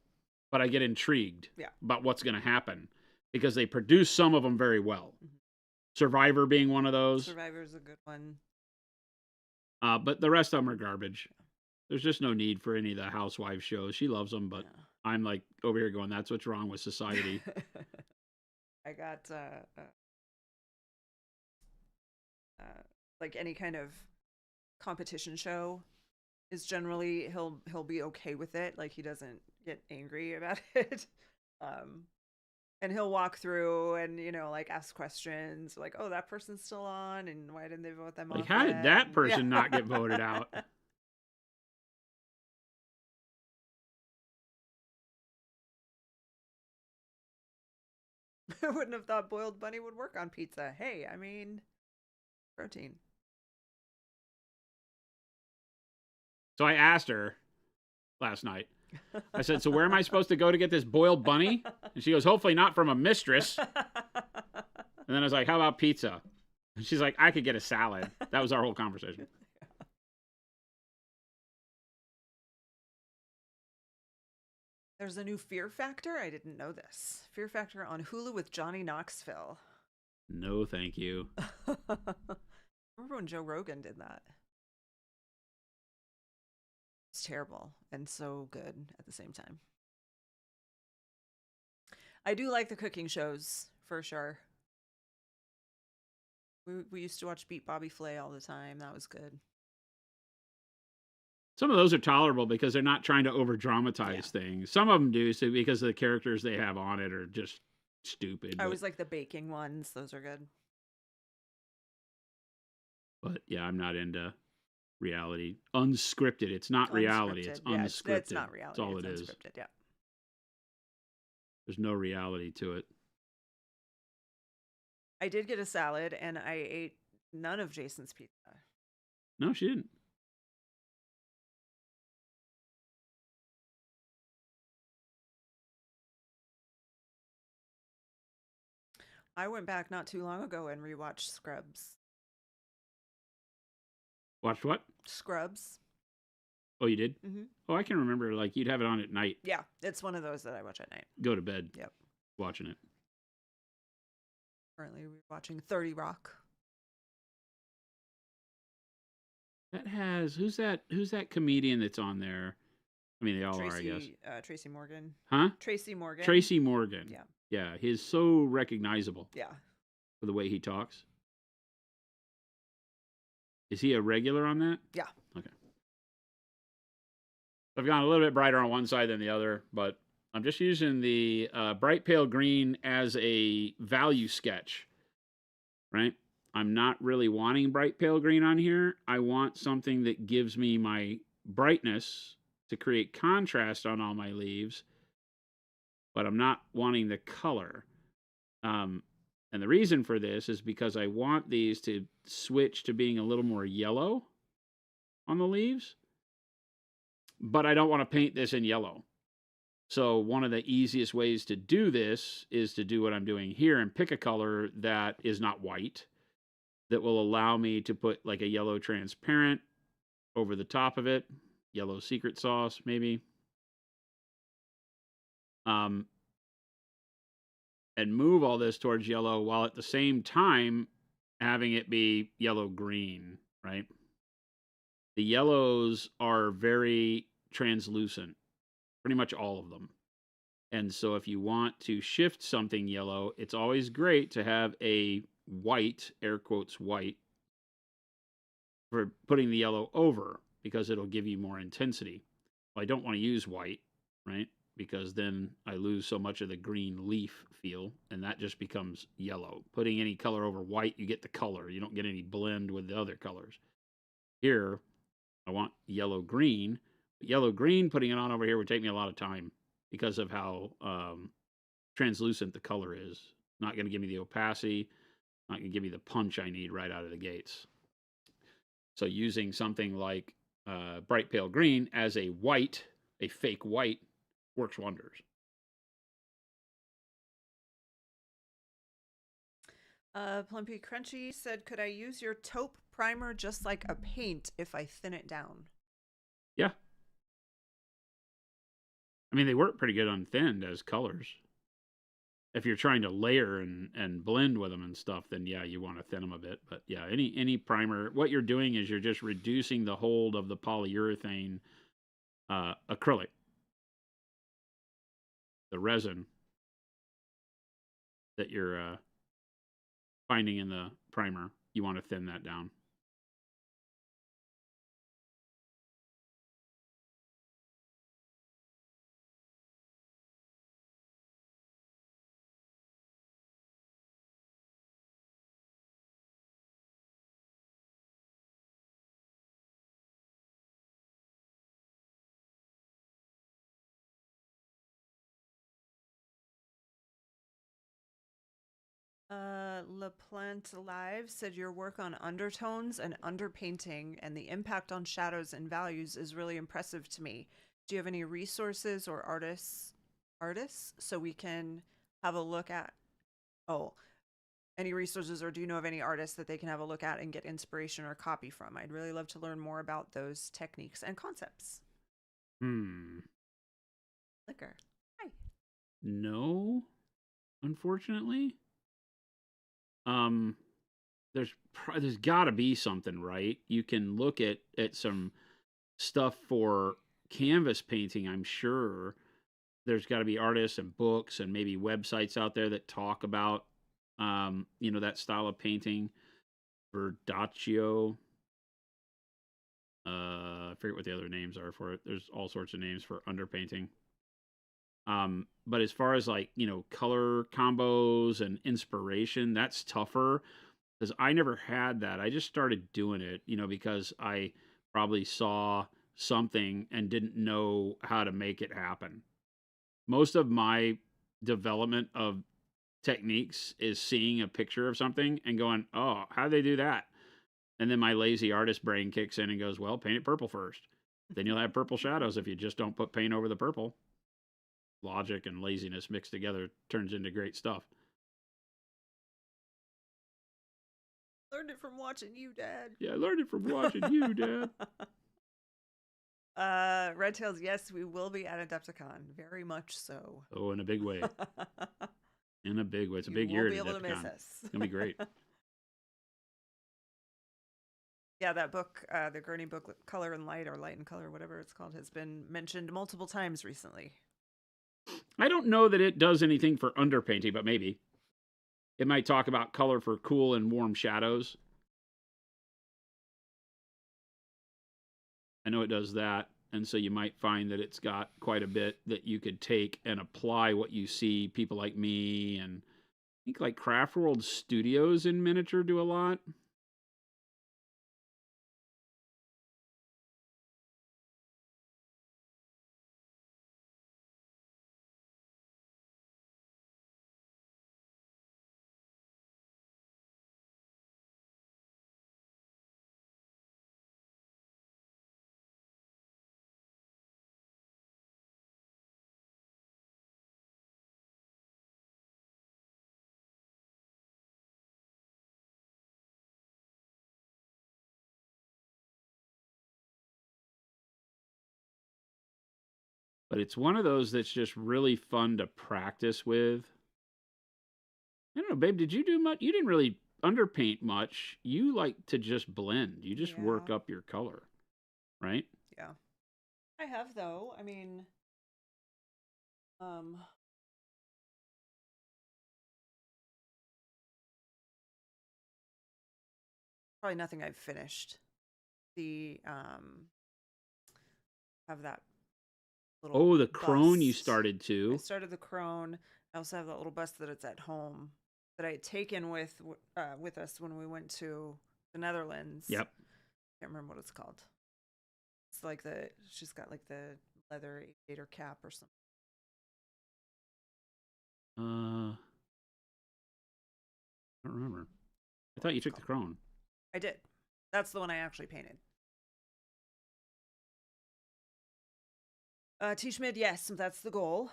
but I get intrigued about what's going to happen because they produce some of them very well. Mm-hmm. Survivor being one of those. Survivor's a good one. But the rest of them are garbage. There's just no need for any of the housewives shows. She loves them, but I'm like over here going, that's what's wrong with society. I got like any kind of competition show is generally he'll be okay with it. Like he doesn't get angry about it. And he'll walk through and, you know, like ask questions like, oh, that person's still on and why didn't they vote them off? Like, how did that person not get voted out? I wouldn't have thought boiled bunny would work on pizza. Hey, I mean, protein. So I asked her last night. I said, so where am I supposed to go to get this boiled bunny? And she goes, hopefully not from a mistress. And then I was like, how about pizza? And she's like, I could get a salad. That was our whole conversation. There's a new Fear Factor. I didn't know this. Fear Factor on Hulu with Johnny Knoxville. No, thank you. Remember when Joe Rogan did that? It's terrible and so good at the same time. I do like the cooking shows for sure. We used to watch Beat Bobby Flay all the time. That was good. Some of those are tolerable because they're not trying to over dramatize things. Some of them do, so because the characters they have on it are just stupid, I but always like the baking ones. Those are good. yeah, I'm not into reality. Unscripted. It's not reality. It's Unscripted. Yeah, it's unscripted. not That's reality. all It's it is. unscripted. Yeah. There's no reality to it. I did get a salad and I ate none of Jason's pizza. No, she didn't. I went back not too long ago and rewatched Scrubs. Watched what? Scrubs. Oh, you did? Mm-hmm. Oh, I can remember. Like you'd have it on at night. Yeah, it's one of those that I watch at night. Go to bed. Yep. Watching it. Currently, we're watching 30 Rock. That has who's that? Who's that comedian that's on there? I mean, they all are, I guess. Tracy Morgan. Huh? Tracy Morgan. Tracy Morgan. Yeah. Yeah, he's so recognizable. Yeah. For the way he talks. Is he a regular on that? Yeah. Okay. I've gone a little bit brighter on one side than the other, but I'm just using the bright pale green as a value sketch, right? I'm not really wanting bright pale green on here. I want something that gives me my brightness to create contrast on all my leaves, but I'm not wanting the color. And the reason for this is because I want these to switch to being a little more yellow on the leaves, but I don't want to paint this in yellow. So one of the easiest ways to do this is to do what I'm doing here and pick a color that is not white that will allow me to put like a yellow transparent over the top of it, yellow secret sauce maybe. Um, and move all this towards yellow while at the same time having it be yellow green, right? The yellows are very translucent, pretty much all of them. And so if you want to shift something yellow, it's always great to have a white, air quotes white, for putting the yellow over because it'll give you more intensity. Well, I don't want to use white, right? Because then I lose so much of the green leaf feel and that just becomes yellow. Putting any color over white, you get the color. You don't get any blend with the other colors. Here, I want yellow green. Yellow green, putting it on over here would take me a lot of time because of how translucent the color is. Not going to give me the opacity, not going to give me the punch I need right out of the gates. So using something like bright pale green as a white, a fake white, works wonders. Plumpy Crunchy said, "Could I use your taupe primer just like a paint if I thin it down?" Yeah. I mean, they work pretty good unthinned as colors. If you're trying to layer and blend with them and stuff, then yeah, you want to thin them a bit. But yeah, any primer, what you're doing is you're just reducing the hold of the polyurethane acrylic, the resin that you're finding in the primer. You want to thin that down. La Plante Live said, "Your work on undertones and underpainting and the impact on shadows and values is really impressive to me. Do you have any resources or artists so we can have a look at oh, any resources, or do you know of any artists that they can have a look at and get inspiration or copy from? I'd really love to learn more about those techniques and concepts." Liquor. Hi. No, unfortunately. Um, there's got to be something, right? You can look at some stuff for canvas painting. I'm sure there's got to be artists and books and maybe websites out there that talk about that style of painting. Verdaccio. I forget what the other names are for it. There's all sorts of names for underpainting. But as far as like, color combos and inspiration, that's tougher because I never had that. I just started doing it, because I probably saw something and didn't know how to make it happen. Most of my development of techniques is seeing a picture of something and going, "Oh, how do they do that?" And then my lazy artist brain kicks in and goes, "Well, paint it purple first. Then you'll have purple shadows if you just don't put paint over the purple." Logic and laziness mixed together turns into great stuff. Learned it from watching you, Dad. Yeah, I learned it from watching you, Dad. Red Tails, yes, we will be at Adepticon. Very much so. Oh, in a big way. In a big way. It's a You big won't year be at able to miss Adepticon. us. It's going to be great. Yeah, that book, the Gurney book, Color and Light, or Light and Color, whatever it's called, has been mentioned multiple times recently. I don't know that it does anything for underpainting, but maybe. It might talk about color for cool and warm shadows. I know it does that. And so you might find that it's got quite a bit that you could take and apply what you see people like me and I think like Craft World Studios in miniature do a lot. But it's one of those that's just really fun to practice with. I don't know, babe, did you do much? You didn't really underpaint much. You like to just blend. You just Yeah. work up your color, right? Yeah. I have, though. I mean, um, probably nothing I've finished. The, have that little Oh, the crone you bust. started I to. started the crone. I also have that little bust that it's at home that I had taken with us when we went to the Netherlands. Yep. Can't remember what it's called. It's like she's got like the leather aviator cap or something. I don't remember. I What thought you it's took the called. crone. I did. That's the one I actually painted. Teach mid, yes, that's the goal.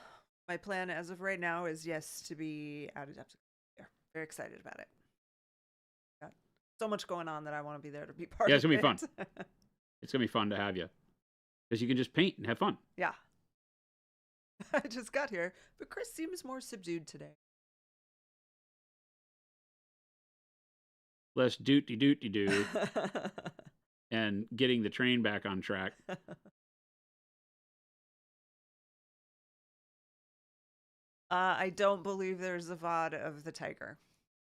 My plan as of right now is yes to be added up to there. Very excited about it. Got so much going on that I want to be there to be part Yeah, it's of gonna be fun. it. It's gonna be fun to have you because you can just paint and have fun. Yeah. I just got here, but Chris seems more subdued today. Less doot doo and getting the train back on track. I don't believe there's a VOD of the tiger.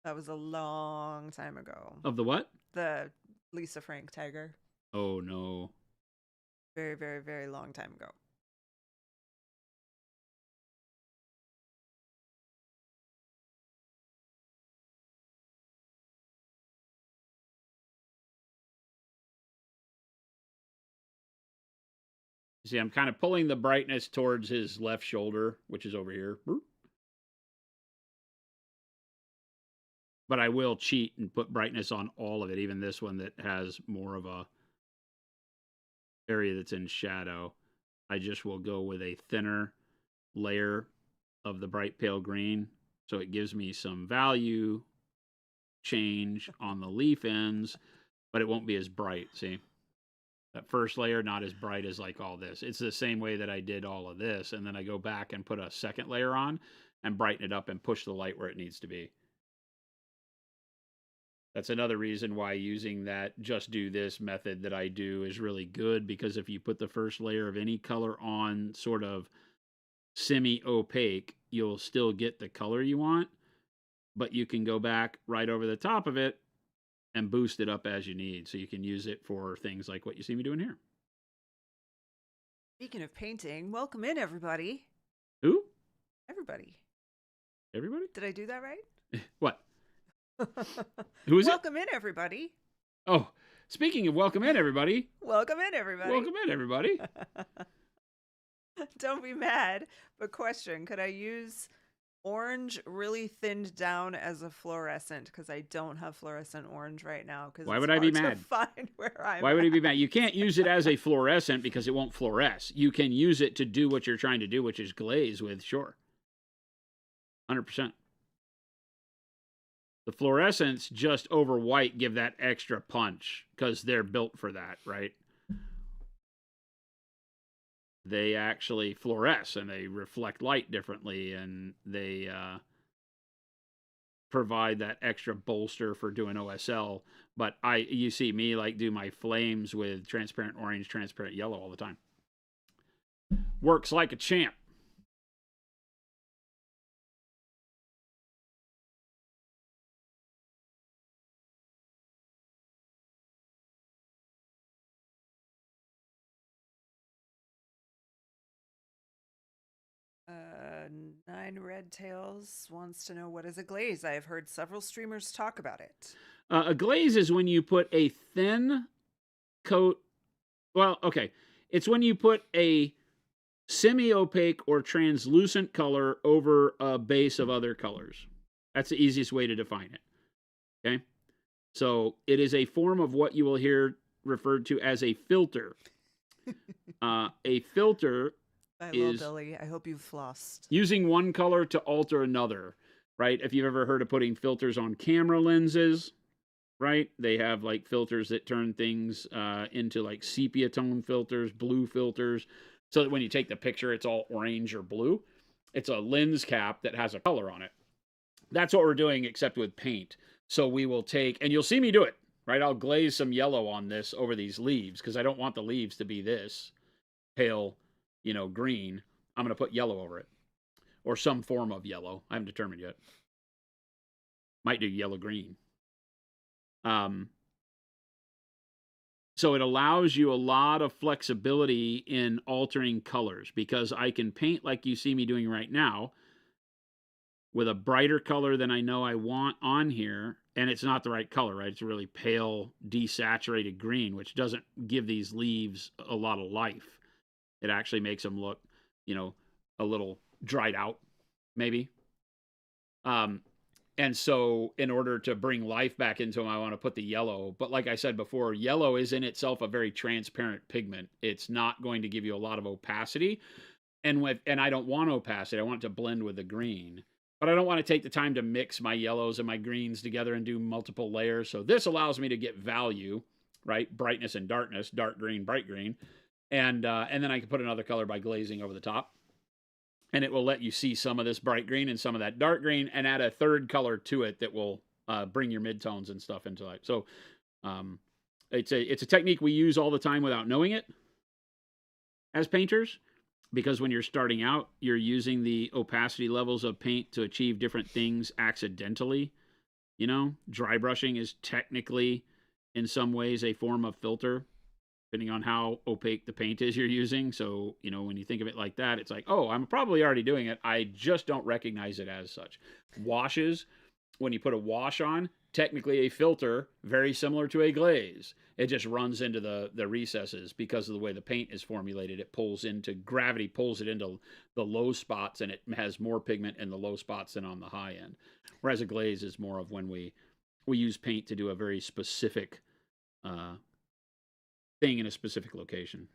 That was a long time ago. Of the what? The Lisa Frank tiger. Oh no. Very, very, very long time ago. See, I'm kind of pulling the brightness towards his left shoulder, which is over here. But I will cheat and put brightness on all of it, even this one that has more of a area that's in shadow. I just will go with a thinner layer of the bright pale green, so it gives me some value change on the leaf ends, but it won't be as bright. See, that first layer not as bright as like all this. It's the same way that I did all of this, and then I go back and put a second layer on and brighten it up and push the light where it needs to be. That's another reason why using that just do this method that I do is really good, because if you put the first layer of any color on sort of semi opaque, you'll still get the color you want, but you can go back right over the top of it and boost it up as you need. So you can use it for things like what you see me doing here. Speaking of painting, welcome in everybody. Who? Everybody. Everybody? Did I do that right? What? Who is it? Welcome in, everybody. Oh, speaking of welcome in, everybody. Welcome in, everybody. Welcome in, everybody. Don't be mad. But question, could I use orange really thinned down as a fluorescent? Because I don't have fluorescent orange right now because Why it's would I be hard to mad? find where I'm Why would he be at. mad? You can't use it as a fluorescent because it won't fluoresce. You can use it to do what you're trying to do, which is glaze with, sure. 100%. The fluorescents just over white give that extra punch because they're built for that, right? They actually fluoresce and they reflect light differently, and they provide that extra bolster for doing OSL. But you see me like do my flames with transparent orange, transparent yellow all the time. Works like a champ. Uh, Nine Red Tails wants to know what is a glaze. I have heard several streamers talk about it. A glaze is when you put a thin coat. Well, okay. It's when you put a semi-opaque or translucent color over a base of other colors. That's the easiest way to define it. Okay? So it is a form of what you will hear referred to as a filter. A filter Bye, is little Billy. I hope you've flossed. using one color to alter another, right? If you've ever heard of putting filters on camera lenses, right? They have like filters that turn things into like sepia tone filters, blue filters, so that when you take the picture, it's all orange or blue. It's a lens cap that has a color on it. That's what we're doing, except with paint. So we will take, and you'll see me do it, right? I'll glaze some yellow on this over these leaves because I don't want the leaves to be this pale, green. I'm going to put yellow over it or some form of yellow. I haven't determined yet. Might do yellow green. So it allows you a lot of flexibility in altering colors because I can paint like you see me doing right now with a brighter color than I know I want on here, and it's not the right color, right? It's a really pale, desaturated green, which doesn't give these leaves a lot of life. It actually makes them look, a little dried out, maybe. And so in order to bring life back into them, I want to put the yellow. But like I said before, yellow is in itself a very transparent pigment. It's not going to give you a lot of opacity. And I don't want opacity. I want it to blend with the green. But I don't want to take the time to mix my yellows and my greens together and do multiple layers. So this allows me to get value, right? Brightness and darkness, dark green, bright green. And then I can put another color by glazing over the top. And it will let you see some of this bright green and some of that dark green and add a third color to it that will bring your midtones and stuff into light. So it's a technique we use all the time without knowing it as painters, because when you're starting out, you're using the opacity levels of paint to achieve different things accidentally. Dry brushing is technically in some ways a form of filter, depending on how opaque the paint is you're using. So, when you think of it like that, it's like, oh, I'm probably already doing it. I just don't recognize it as such. Washes, when you put a wash on, technically a filter, very similar to a glaze. It just runs into the recesses because of the way the paint is formulated. Gravity pulls it into the low spots, and it has more pigment in the low spots than on the high end. Whereas a glaze is more of when we use paint to do a very specific thing in a specific location.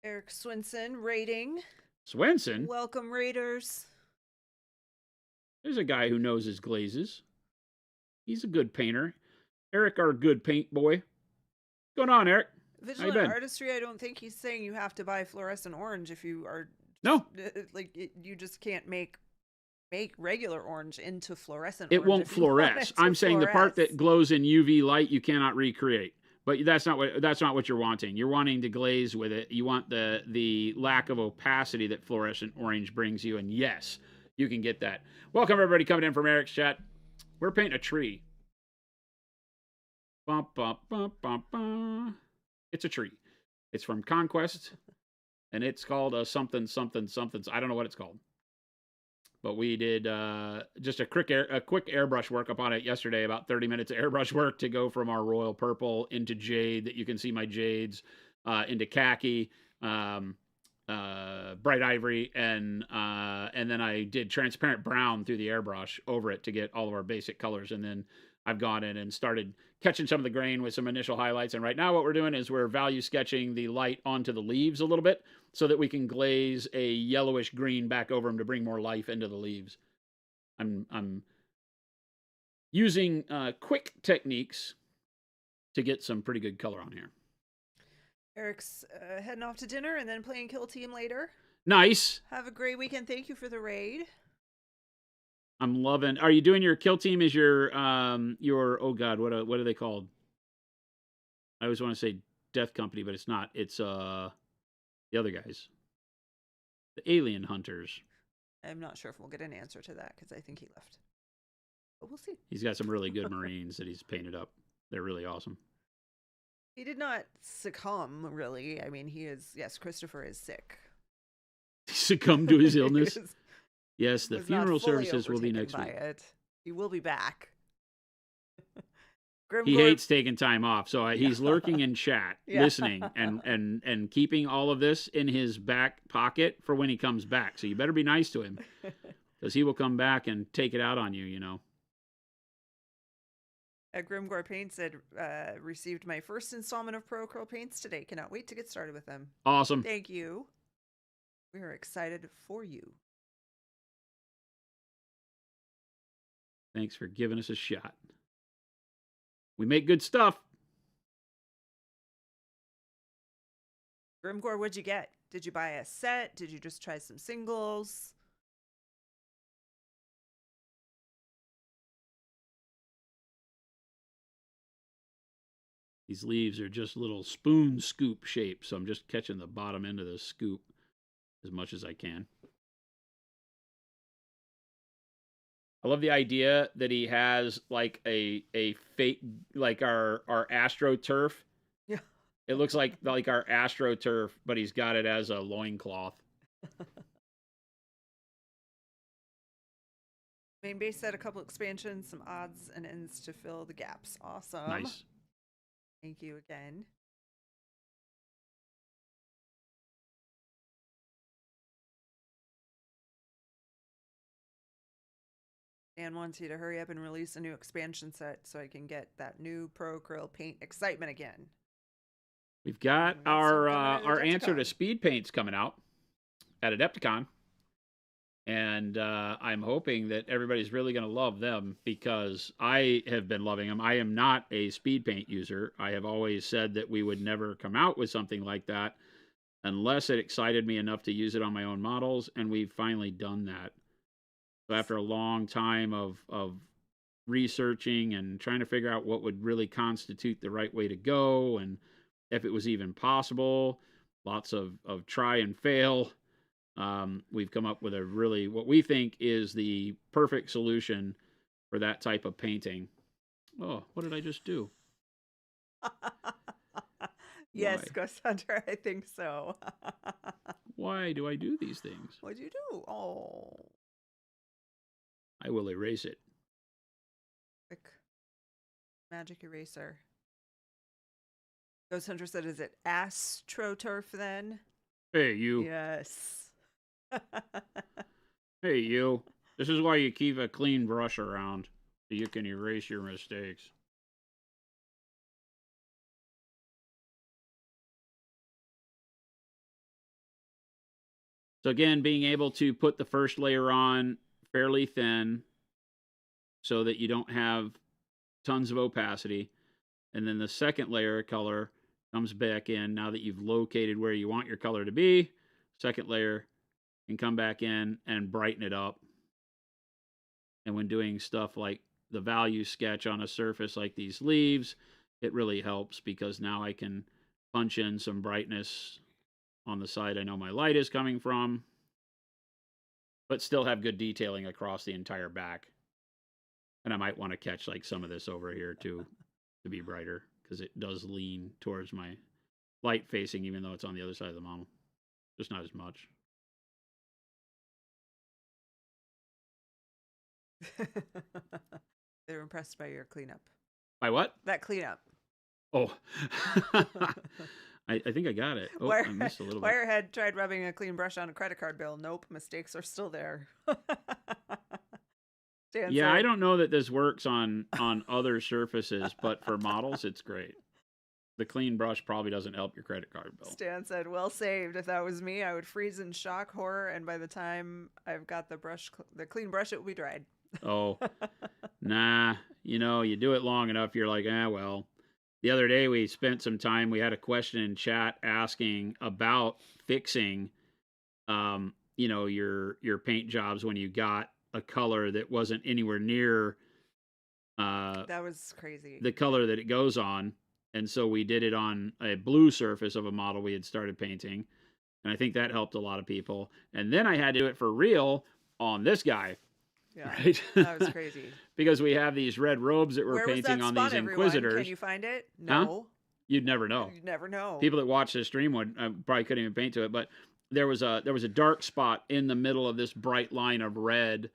Eric Swinson rating. Swenson? Welcome, Raiders. There's a guy who knows his glazes. He's a good painter. Eric, our good paint boy. What's going on, Eric? Vigilant Artistry, I don't think he's saying you have to buy fluorescent orange if you are... No. You just can't make regular orange into fluorescent orange. It won't fluoresce. I'm saying the part that glows in UV light you cannot recreate. But that's not what you're wanting. You're wanting to glaze with it. You want the lack of opacity that fluorescent orange brings you. And yes, you can get that. Welcome, everybody, coming in from Eric's chat. We're painting a tree. Bum, bum, bum, bum, bum. It's a tree. It's from Conquest, and it's called a something, something, something. I don't know what it's called. But we did just a quick airbrush work up on it yesterday, about 30 minutes of airbrush work to go from our royal purple into jade, that you can see my jades, into khaki, um, bright ivory, and then I did transparent brown through the airbrush over it to get all of our basic colors. And then I've gone in and started catching some of the grain with some initial highlights. And right now what we're doing is we're value sketching the light onto the leaves a little bit so that we can glaze a yellowish green back over them to bring more life into the leaves. I'm using quick techniques to get some pretty good color on here. Eric's heading off to dinner and then playing Kill Team later. Nice. Have a great weekend. Thank you for the raid. I'm loving. Are you doing your Kill Team? Is your oh god, what are they called? I always want to say Death Company, but it's not. It's the other guys, the Alien Hunters. I'm not sure if we'll get an answer to that because I think he left, but we'll see. He's got some really good Marines that he's painted up. They're really awesome. He did not succumb, really. I mean, he is. Yes, Christopher is sick. He succumbed to his illness. Yes, the Was funeral not fully services will be overtaken next by week. it. He will be back. He hates taking time off, so he's lurking in chat, Yeah. listening, and keeping all of this in his back pocket for when he comes back. So you better be nice to him, because he will come back and take it out on you, you know. Grimgore Paint said, received my first installment of Pro Curl Paints today. Cannot wait to get started with them. Awesome. Thank you. We are excited for you. Thanks for giving us a shot. We make good stuff. Grimgore, what'd you get? Did you buy a set? Did you just try some singles? These leaves are just little spoon scoop shapes, so I'm just catching the bottom end of the scoop as much as I can. I love the idea that he has like a fake, like our AstroTurf. Yeah. It looks like our AstroTurf, but he's got it as a loincloth. Main base had a couple expansions, some odds and ends to fill the gaps. Awesome. Nice. Thank you again. Dan wants you to hurry up and release a new expansion set so I can get that new Pro Curl Paint excitement again. We've got our answer to speed paints coming out at Adepticon. And I'm hoping that everybody's really going to love them, because I have been loving them. I am not a speed paint user. I have always said that we would never come out with something like that unless it excited me enough to use it on my own models, and we've finally done that. So after a long time of researching and trying to figure out what would really constitute the right way to go, and if it was even possible, lots of try and fail, we've come up with a really, what we think is the perfect solution for that type of painting. Oh, what did I just do? Yes, Why? Ghost Hunter, I think so. Why do I do these things? What'd you do? Oh. I will erase it. Quick magic eraser. Ghost Hunter said, is it AstroTurf then? Hey, you. Yes. Hey, you. This is why you keep a clean brush around, so you can erase your mistakes. So again, being able to put the first layer on fairly thin so that you don't have tons of opacity. And then the second layer of color comes back in now that you've located where you want your color to be. Second layer can come back in and brighten it up. And when doing stuff like the value sketch on a surface like these leaves, it really helps, because now I can punch in some brightness on the side I know my light is coming from, but still have good detailing across the entire back. And I might want to catch like some of this over here too, to be brighter, because it does lean towards my light facing, even though it's on the other side of the model. Just not as much. They're impressed by your cleanup. By what? That cleanup. Oh, I think I got it. Oh, I missed a little bit. Wirehead tried rubbing a clean brush on a credit card bill. Nope, mistakes are still there. Dan Yeah, I said, don't know that this works on other surfaces, but for models, it's great. The clean brush probably doesn't help your credit card bill. Stan said, well saved. If that was me, I would freeze in shock horror, and by the time I've got the clean brush, it will be dried. Oh, nah. You do it long enough, you're like, well. The other day we spent some time, we had a question in chat asking about fixing, your paint jobs when you got a color that wasn't anywhere near That was crazy. the color that it goes on. And so we did it on a blue surface of a model we had started painting. And I think that helped a lot of people. And then I had to do it for real on this guy. Yeah, right? That was crazy. Because we have these red robes that we're Where was painting that on spot, these everyone? Inquisitors. Can you find it? Huh? No. You'd never know. You'd never know. People that watch this stream would probably couldn't even paint to it, but there was a dark spot in the middle of this bright line of red.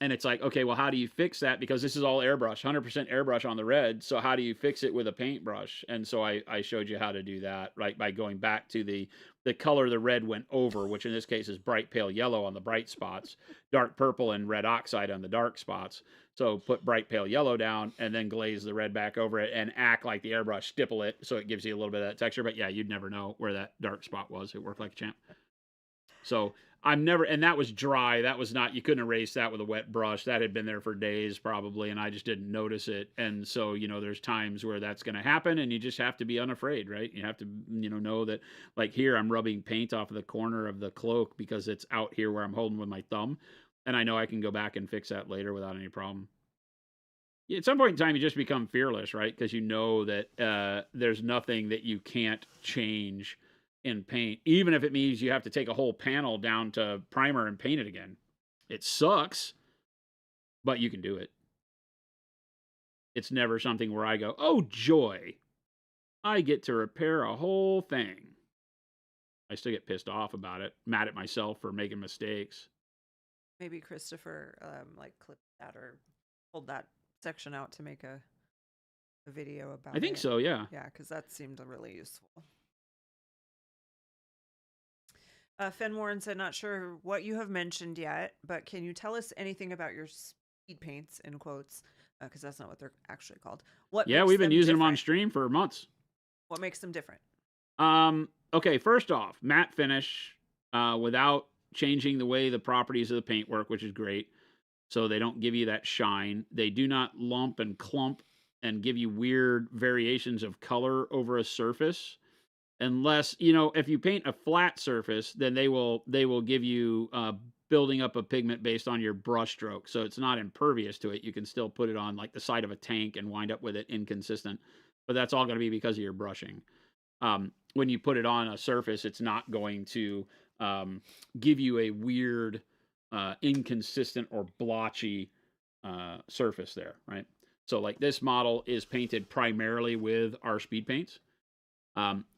And it's like, okay, well, how do you fix that? Because this is all airbrush, 100% airbrush on the red. So how do you fix it with a paintbrush? And so I showed you how to do that, right? By going back to the color the red went over, which in this case is bright pale yellow on the bright spots, dark purple and red oxide on the dark spots. So put bright pale yellow down and then glaze the red back over it and act like the airbrush, stipple it so it gives you a little bit of that texture. But yeah, you'd never know where that dark spot was. It worked like a champ. So and that was dry. That was not, you couldn't erase that with a wet brush. That had been there for days probably, and I just didn't notice it. And so, there's times where that's going to happen, and you just have to be unafraid, right? You have to, know that, like here, I'm rubbing paint off of the corner of the cloak because it's out here where I'm holding with my thumb. And I know I can go back and fix that later without any problem. At some point in time, you just become fearless, right? Because you know that there's nothing that you can't change in paint, even if it means you have to take a whole panel down to primer and paint it again. It sucks, but you can do it. It's never something where I go, oh joy, I get to repair a whole thing. I still get pissed off about it, mad at myself for making mistakes. Maybe Christopher clipped that or pulled that section out to make a video about it. I think so, yeah. Yeah, because that seemed really useful. Fen Warren said, not sure what you have mentioned yet, but can you tell us anything about your speed paints, in quotes, because that's not what they're actually called. Yeah, we've been using them on stream for months. What makes them different? Okay, first off, matte finish without changing the way the properties of the paint work, which is great. So they don't give you that shine. They do not lump and clump and give you weird variations of color over a surface. Unless, if you paint a flat surface, then they will give you building up a pigment based on your brush stroke. So it's not impervious to it. You can still put it on like the side of a tank and wind up with it inconsistent. But that's all going to be because of your brushing. When you put it on a surface, it's not going to give you a weird, inconsistent or blotchy surface there, right? So like this model is painted primarily with our speed paints.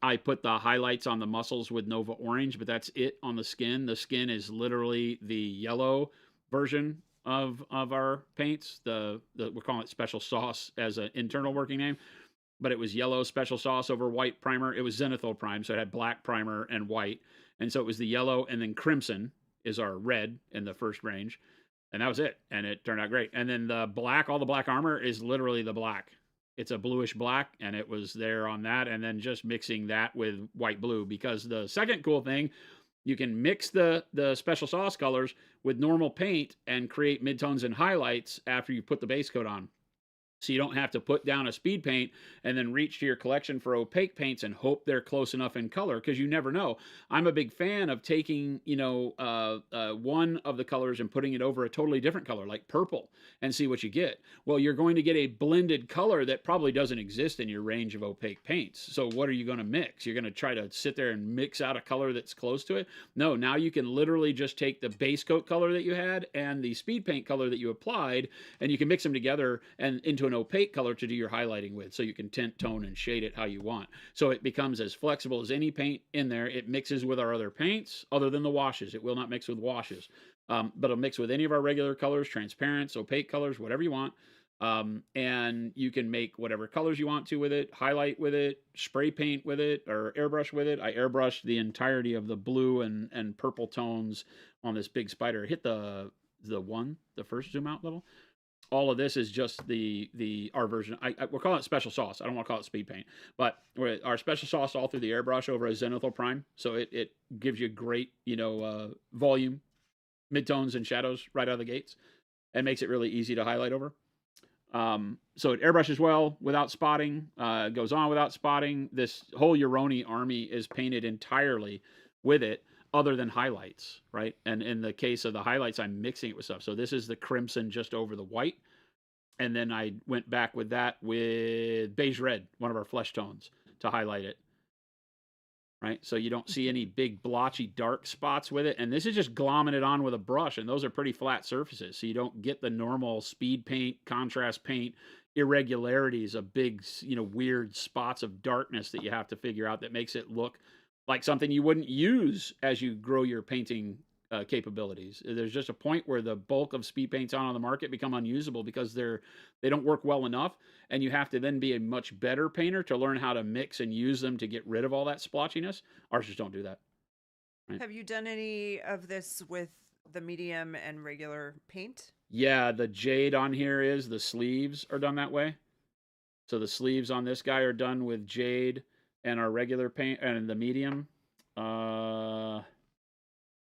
I put the highlights on the muscles with Nova Orange, but that's it on the skin. The skin is literally the yellow version of our paints. We're calling it Special Sauce as an internal working name, but it was yellow Special Sauce over white primer. It was zenithal prime, so it had black primer and white. And so it was the yellow, and then crimson is our red in the first range. And that was it. And it turned out great. And then the black, all the black armor is literally the black. It's a bluish black, and it was there on that, and then just mixing that with white blue, because the second cool thing, you can mix the Special Sauce colors with normal paint and create midtones and highlights after you put the base coat on. So you don't have to put down a speed paint and then reach to your collection for opaque paints and hope they're close enough in color, because you never know. I'm a big fan of taking, one of the colors and putting it over a totally different color, like purple, and see what you get. Well, you're going to get a blended color that probably doesn't exist in your range of opaque paints. So what are you going to mix? You're going to try to sit there and mix out a color that's close to it? No, now you can literally just take the base coat color that you had and the speed paint color that you applied, and you can mix them together and into an opaque color to do your highlighting with, so you can tint, tone, and shade it how you want. So it becomes as flexible as any paint in there. It mixes with our other paints, other than the washes. It will not mix with washes. But it'll mix with any of our regular colors, transparents, opaque colors, whatever you want. And you can make whatever colors you want to with it, highlight with it, spray paint with it, or airbrush with it. I airbrushed the entirety of the blue and purple tones on this big spider. Hit the first zoom out level. All of this is just our version. We're calling it special sauce. I don't want to call it speed paint, but our special sauce all through the airbrush over a zenithal prime, so it gives you great volume, midtones, and shadows right out of the gates, and makes it really easy to highlight over. So it airbrushes well without spotting. Goes on without spotting. This whole Uroni army is painted entirely with it, other than highlights, right? And in the case of the highlights, I'm mixing it with stuff. So this is the crimson just over the white. And then I went back with that with beige red, one of our flesh tones, to highlight it. Right? So you don't see any big blotchy dark spots with it. And this is just glomming it on with a brush. And those are pretty flat surfaces. So you don't get the normal speed paint, contrast paint, irregularities of big, weird spots of darkness that you have to figure out that makes it look like something you wouldn't use as you grow your painting capabilities. There's just a point where the bulk of speed paints on the market become unusable because they don't work well enough, and you have to then be a much better painter to learn how to mix and use them to get rid of all that splotchiness. Ours just don't do that. Right? Have you done any of this with the medium and regular paint? Yeah, the jade on here the sleeves are done that way. So the sleeves on this guy are done with jade and our regular paint and the medium.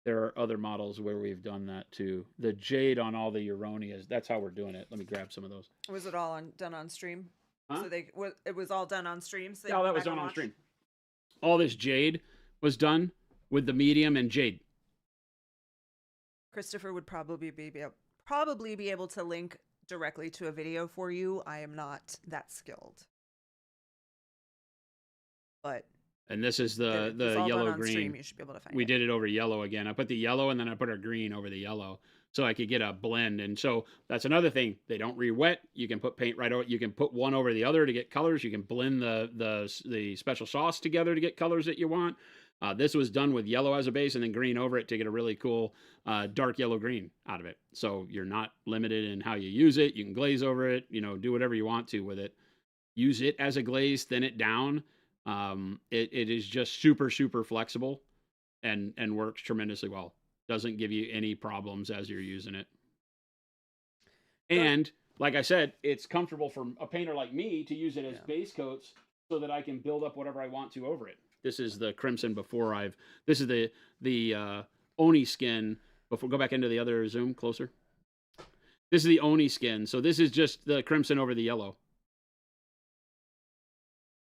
There are other models where we've done that too. The jade on all the Uroni that's how we're doing it. Let me grab some of those. Was it all done on stream? Huh? So it was all done on stream. So that was done on stream. All this jade was done with the medium and jade. Christopher would probably be able to link directly to a video for you. I am not that skilled. But and this is the yellow green. Stream, you should be able to find we did it over yellow again. I put the yellow and then I put our green over the yellow so I could get a blend. And so that's another thing. They don't re-wet. You can put paint right over. You can put one over the other to get colors. You can blend the special sauce together to get colors that you want. This was done with yellow as a base and then green over it to get a really cool dark yellow green out of it. So you're not limited in how you use it. You can glaze over it, do whatever you want to with it. Use it as a glaze, thin it down. It is just super, super flexible and works tremendously well. Doesn't give you any problems as you're using it. And like I said, it's comfortable for a painter like me to use it as base coats so that I can build up whatever I want to over it. This is the crimson this is the Oni skin before. Go back into the other zoom closer. This is the Oni skin. So this is just the crimson over the yellow.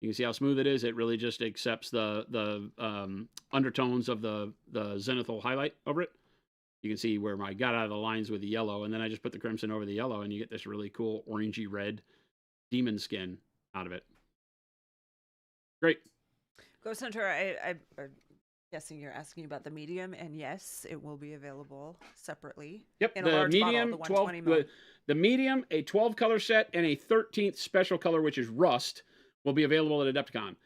You can see how smooth it is. It really just accepts the undertones of the zenithal highlight over it. You can see where I got out of the lines with the yellow, and then I just put the crimson over the yellow, and you get this really cool orangey red demon skin out of it. Great. Ghost Hunter, I'm guessing you're asking about the medium, and yes, it will be available separately. Yep, in a large medium, bottle, the 120 the medium, a 12 color set, and a 13th special color, which is rust, will be available at Adepticon.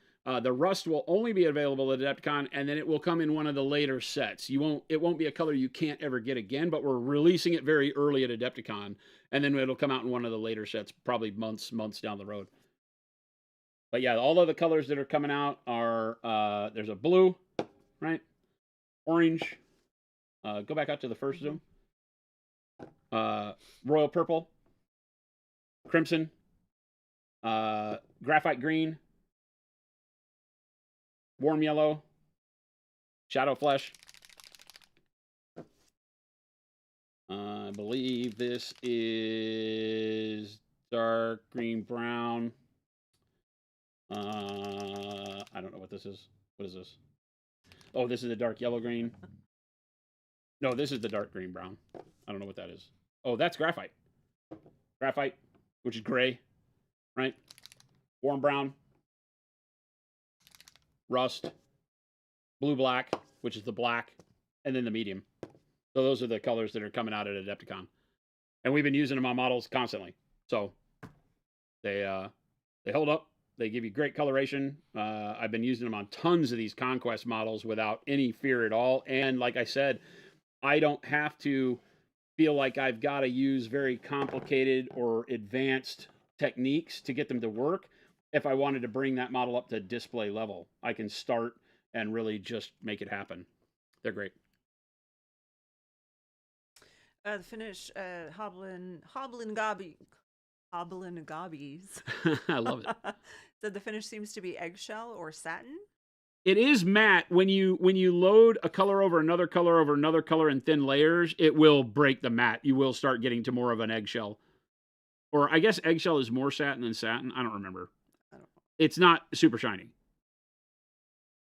The rust will only be available at Adepticon, and then it will come in one of the later sets. It won't be a color you can't ever get again, but we're releasing it very early at Adepticon, and then it'll come out in one of the later sets, probably months down the road. But yeah, all of the colors that are coming out are, there's a blue, right? Orange. Go back out to the first zoom. Royal purple. Crimson. Graphite green, warm yellow, shadow flesh. I believe this is dark green brown. I don't know what this is. What is this? Oh, this is the dark yellow green. No, this is the dark green brown. I don't know what that is. Oh, that's graphite. Graphite, which is gray. Right? Warm brown, rust, blue black, which is the black, and then the medium. So those are the colors that are coming out at Adepticon. And we've been using them on models constantly. So they hold up. They give you great coloration. I've been using them on tons of these Conquest models without any fear at all. And like I said, I don't have to feel like I've got to use very complicated or advanced techniques to get them to work. If I wanted to bring that model up to display level, I can start and really just make it happen. They're great. The finish, Hoblin Gobby, Hoblin Gobbies. I love it. Said the finish seems to be eggshell or satin. It is matte. When you load a color over another color over another color in thin layers, it will break the matte. You will start getting to more of an eggshell. Or I guess eggshell is more satin than satin. I don't remember. I don't know. It's not super shiny.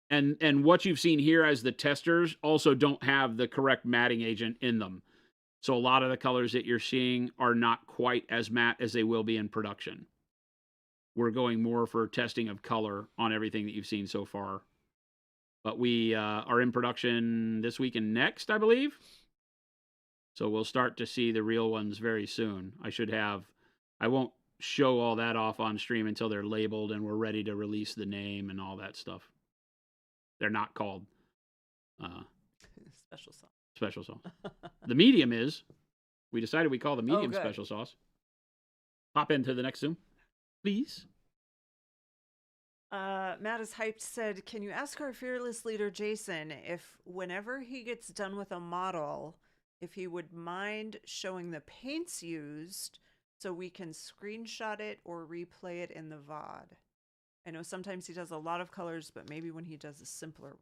And what you've seen here as the testers also don't have the correct matting agent in them. So a lot of the colors that you're seeing are not quite as matte as they will be in production. We're going more for testing of color on everything that you've seen so far. But we are in production this week and next, I believe. So we'll start to see the real ones very soon. I won't show all that off on stream until they're labeled and we're ready to release the name and all that stuff. They're not called Special sauce. special sauce. The medium is. We decided we call the medium good. special sauce. Hop into the next Zoom, please. Matt is hyped said, can you ask our fearless leader Jason if whenever he gets done with a model, if he would mind showing the paints used so we can screenshot it or replay it in the VOD? I know sometimes he does a lot of colors, but maybe when he does a simpler one.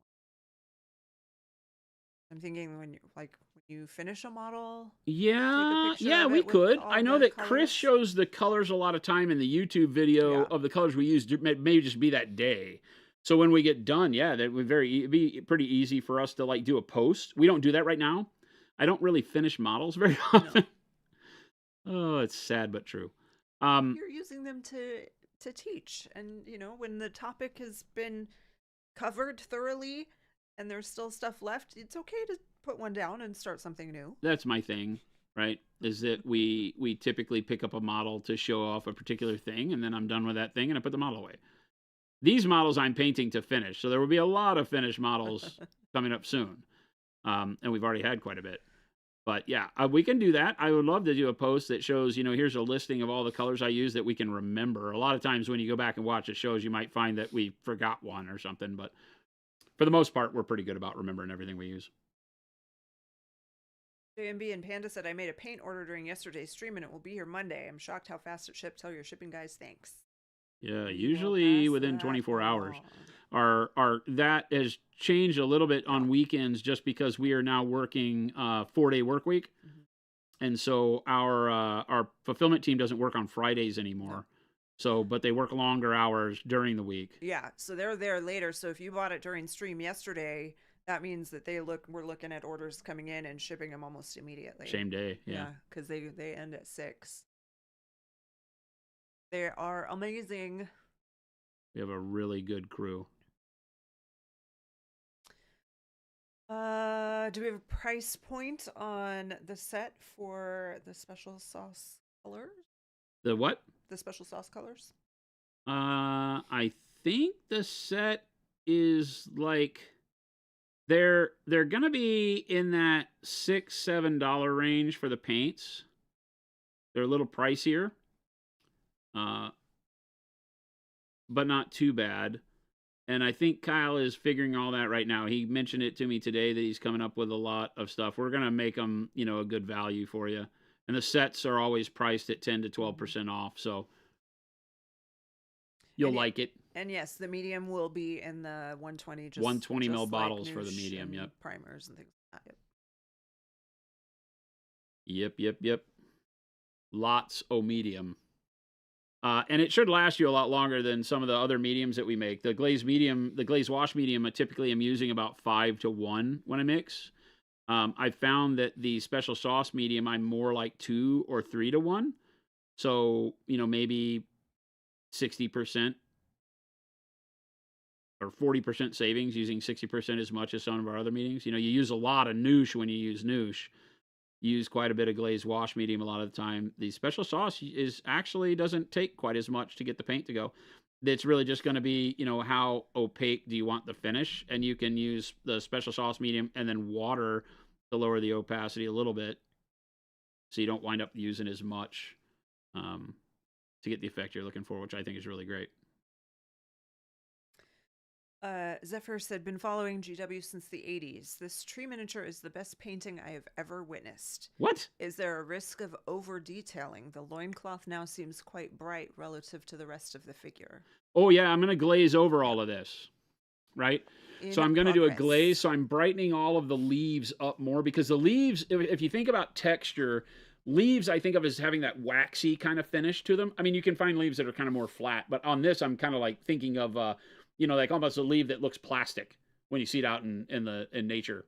I'm thinking when you finish a model, Yeah, picture yeah, of we it with could. all I know the that Chris colors. shows the colors a lot of time in the YouTube video Yeah. of the colors we used. It may just be that day. So when we get done, yeah, that would it'd be pretty easy for us to like do a post. We don't do that right now. I don't really finish models very often. Oh, it's sad but true. You're using them to teach, and when the topic has been covered thoroughly and there's still stuff left, it's okay to put one down and start something new. That's my thing, right? Is that we typically pick up a model to show off a particular thing, and then I'm done with that thing, and I put the model away. These models I'm painting to finish, so there will be a lot of finished models coming up soon, and we've already had quite a bit. But yeah, we can do that. I would love to do a post that shows, here's a listing of all the colors I use that we can remember. A lot of times when you go back and watch the shows, you might find that we forgot one or something, but for the most part, we're pretty good about remembering everything we use. JMB and Panda said, I made a paint order during yesterday's stream and it will be here Monday. I'm shocked how fast it shipped. Tell your shipping guys thanks. Yeah, usually within 24 hours. Our that has changed a little bit on weekends just because we are now working 4-day work week. Mm-hmm. And so our fulfillment team doesn't work on Fridays anymore. No. So, but they work longer hours during the week. Yeah, so they're there later. So if you bought it during stream yesterday, that means that we're looking at orders coming in and shipping them almost immediately. Same day, yeah. Because they end at 6. They are amazing. We have a really good crew. Do we have a price point on the set for the special sauce colors? The what? The special sauce colors? I think the set is like they're gonna be in that $6-7 range for the paints. They're a little pricier, but not too bad. And I think Kyle is figuring all that right now. He mentioned it to me today that he's coming up with a lot of stuff. We're gonna make them, a good value for you. And the sets are always priced at 10 to 12% off, so you'll like it. And yes, the medium will be in the 120, 120 ml bottles for the medium. Yep. Primers and things like that. Yep. Lots of medium. And it should last you a lot longer than some of the other mediums that we make. The glaze wash medium, typically I'm using about 5 to 1 when I mix. I found that the special sauce medium, I'm more like 2 or 3 to 1. So, maybe 60% or 40% savings using 60% as much as some of our other mediums. You use a lot of noosh when you use noosh. You use quite a bit of glazed wash medium a lot of the time. The special sauce doesn't take quite as much to get the paint to go. It's really just going to be, how opaque do you want the finish? And you can use the special sauce medium and then water to lower the opacity a little bit, so you don't wind up using as much um, to get the effect you're looking for, which I think is really great. Zephyr said, been following GW since the 80s. This tree miniature is the best painting I have ever witnessed. What? Is there a risk of over detailing? The loincloth now seems quite bright relative to the rest of the figure. Oh, yeah, I'm going to glaze over Yep. all of this, right? So In I'm going to do a glaze. progress. So I'm brightening all of the leaves up more because the leaves, if you think about texture, leaves I think of as having that waxy kind of finish to them. I mean, you can find leaves that are kind of more flat, but on this, I'm kind of like thinking of, like almost a leaf that looks plastic when you see it out in nature.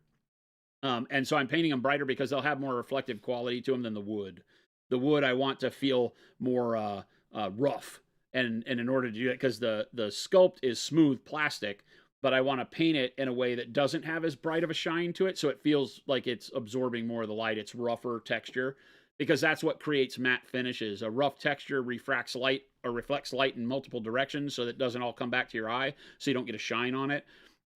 And so I'm painting them brighter because they'll have more reflective quality to them than the wood. The wood I want to feel more rough, and in order to do that, because the sculpt is smooth plastic, but I want to paint it in a way that doesn't have as bright of a shine to it, so it feels like it's absorbing more of the light. It's rougher texture, because that's what creates matte finishes. A rough texture refracts light or reflects light in multiple directions, so that it doesn't all come back to your eye, so you don't get a shine on it.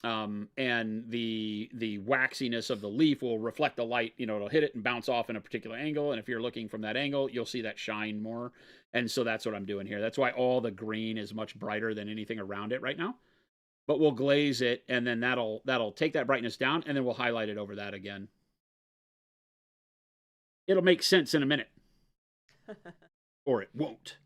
And the waxiness of the leaf will reflect the light. It'll hit it and bounce off in a particular angle, and if you're looking from that angle, you'll see that shine more. And so that's what I'm doing here. That's why all the green is much brighter than anything around it right now. But we'll glaze it, and then that'll take that brightness down, and then we'll highlight it over that again. It'll make sense in a minute, or it won't.